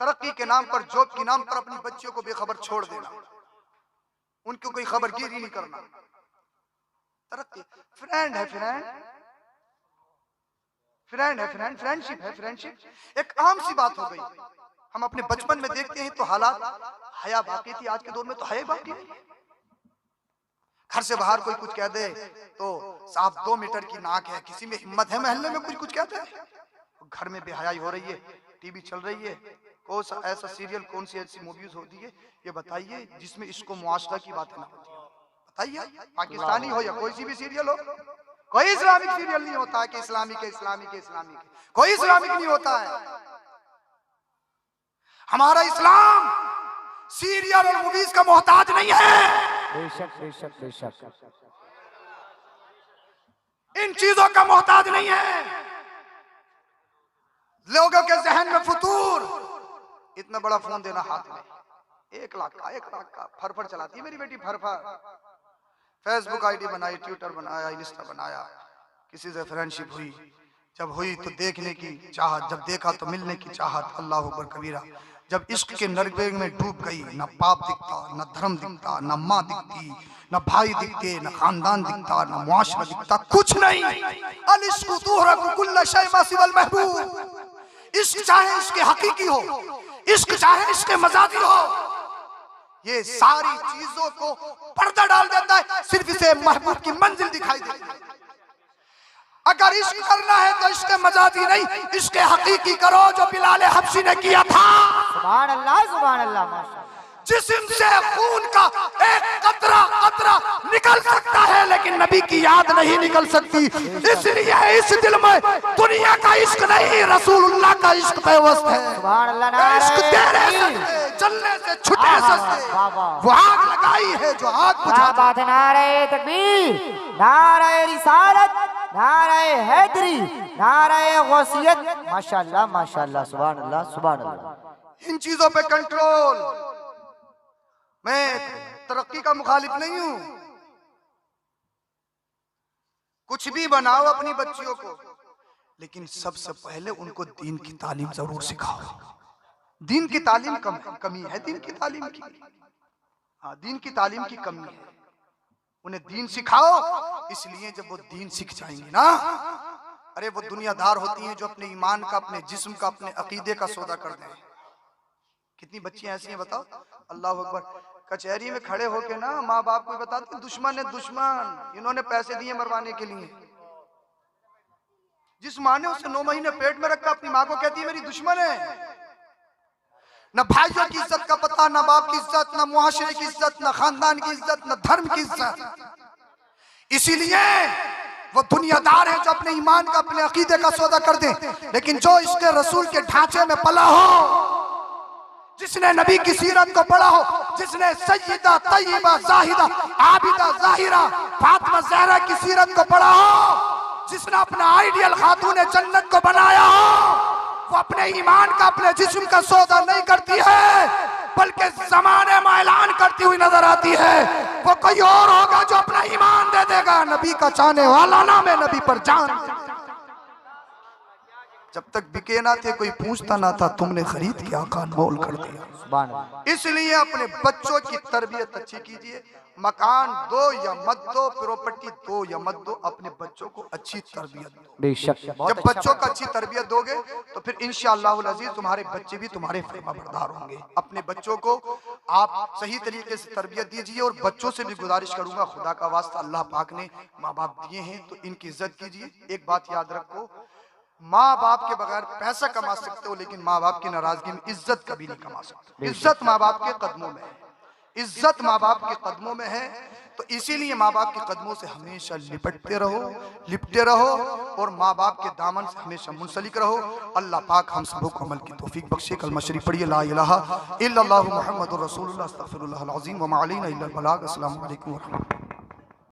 तरक्की के नाम पर, जॉब के नाम पर अपनी बच्चियों को बेखबर छोड़ देना, उनको कोई खबरगिरी नहीं करना। तरक्की फ्रेंड है, फ्रेंडशिप है, फ्रेंडशिप एक आम सी बात हो गई। हम अपने बचपन में देखते हैं तो हालात, हया बाकी थी, आज के दौर में तो हया बाकी नहीं। घर से बाहर कोई कुछ कह दे तो साहब 2 मीटर की नाक है, किसी में हिम्मत है मोहल्ले में कुछ कहते हैं? घर में बेहयाई हो रही है, टीवी चल रही है, कौन सा ऐसा सीरियल, कौन सी ऐसी मूवीज होती है, ये बताइए जिसमें इसको मुआशरा की बातें ना होती है। बताइए, पाकिस्तानी हो या कोई सी भी सीरियल हो, कोई इस्लामिक सीरियल नहीं होता है कि इस्लामी के कोई इस्लामिक नहीं होता है। हमारा इस्लाम सीरियल और मूवीज का मोहताज नहीं है। बेशक बेशक बेशक, इन चीजों का मोहताज नहीं है। लोगों के जहन में फुतूर, इतना बड़ा फोन देना हाथ में, 1 लाख का फरफर चलाती है मेरी बेटी, फरफर। फेसबुक आईडी बनाई, ट्विटर बनाया, इंस्टा बनाया, किसी से फ्रेंडशिप हुई, जब हुई तो देखने की चाहत, जब देखा तो मिलने की चाहत, अल्लाह अकबर कबीरा। जब इश्क के नरगे में डूब गई, न पाप दिखता, न धर्म दिखता, न माँ दिखती, न भाई दिखते, न खानदान दिखता, न मुआशरा दिखता, कुछ नहीं। अल इश्क तुहरकु कुल्ल शै मा सिवल महबूब। इश्क चाहे इसके हकीकी हो, इश्क चाहे इसके मजाजी हो, ये सारी चीजों को पर्दा डाल देता है, सिर्फ इसे महबूब की मंजिल दिखाई देती है। अगर इश्क करना है तो इश्क मजाजी नहीं, इश्क हकीकी करो जो बिलाल हबशी ने किया था। सुभान अल्लाह, माशाअल्लाह। जिस्म से खून का एक कतरा निकल सकता है, लेकिन नबी की याद नहीं निकल सकती। इसलिए इस दिल में दुनिया का इश्क नहीं, रसूलुल्लाह का इश्क बेवस्त है। सुभान अल्लाह। इश्क तेरे सस्ते, चलने से छुटे सस्ते, वो आग लगाई है जो आग बुझा। बात नारे तकबीर, नारे रिसालत, नारे हैदरी, नारे गौसियत। माशाअल्लाह माशाअल्लाह, सुभान अल्लाह सुभान अल्लाह। इन चीजों पे कंट्रोल। मैं तरक्की का मुखालिफ नहीं हूं, कुछ भी बनाओ अपनी बच्चियों को, लेकिन सबसे पहले उनको दीन की तालीम जरूर सिखाओ। दीन की तालीम कमी है, दीन की तालीम की, हाँ दीन की तालीम की कमी है। उन्हें दीन सिखाओ, इसलिए जब वो दीन सीख जाएंगे ना, अरे वो दुनियादार होती हैं जो अपने ईमान का, अपने जिस्म का, अपने अकीदे का सौदा कर दें। कितनी बच्चियां ऐसी हैं बताओ, अल्लाह अकबर, कचहरी में खड़े होके ना माँ बाप को बताते दुश्मन है दुश्मन, इन्होंने पैसे दिए मरवाने के लिए। जिस माँ ने उसे 9 महीने पेट में रखा अपनी माँ को कहती है मेरी दुश्मन है। न भाइयों की इज्जत का पता, न बाप की इज्जत, न मुआशरे की इज्जत, न खानदान की इज्जत, न धर्म की इज्जत। इसीलिए वो दुनियादार है जो अपने ईमान का, अपने अकीदे का सौदा कर दे। लेकिन जो इसके रसूल के ढांचे में पला हो, जिसने नबी की सीरत को पढ़ा हो, जिसने सय्यदा तय्यबा जाहिदा आबिदा जाहिरा फातिमा ज़हरा की सीरत को पढ़ा हो, जिसने अपना आइडियल खातून जन्नत को बनाया हो, वो अपने ईमान का, अपने जिस्म का सौदा नहीं करती है, बल्कि ज़माने में ऐलान करती हुई नजर आती है। वो कोई और होगा जो अपना ईमान दे देगा, नबी का चाहने वाला नाम है, नबी पर जान। जब तक बिके ना थे कोई पूछता ना था, तुमने खरीद के आका अनमोल कर दिया। इसलिए अपने बच्चों की तरबियत अच्छी कीजिए। मकान दो या मत दो, प्रॉपर्टी दो या मत दो, अपने बच्चों को अच्छी तरबियत दो। बेशक जब बच्चों को अच्छी तरबियत दोगे तो फिर इंशाअल्लाह अज़ीज़ तुम्हारे बच्चे भी तुम्हारे फरमाबरदार होंगे। अपने बच्चों को आप सही तरीके से तरबियत दीजिए। और बच्चों से भी गुजारिश करूंगा, खुदा का वास्ता, अल्लाह पाक ने माँ बाप दिए हैं तो इनकी इज्जत कीजिए। एक बात याद रखो, माँ बाप के बगैर पैसा कमा सकते हो, लेकिन माँ बाप की नाराजगी में इज्जत कभी नहीं कमा सकते। इज्जत माँ बाप के कदमों में है, इज्जत माँ बाप के कदमों में है। तो इसीलिए माँ बाप के कदमों से हमेशा लिपटते रहो और माँ बाप के दामन से हमेशा मुंसलिक रहो। अल्लाह पाक हम सबको अमल की तौफीक बख्शे। कलमा शरीफ पढ़िए, ला इलाहा इल्लल्लाहु मुहम्मदुर रसूलुल्लाह अस्तगफिरुल्लाहल अज़ीम व मा अलैना इल्लल बलाग। अस्सलामु अलैकुम व रहमतुल्लाह।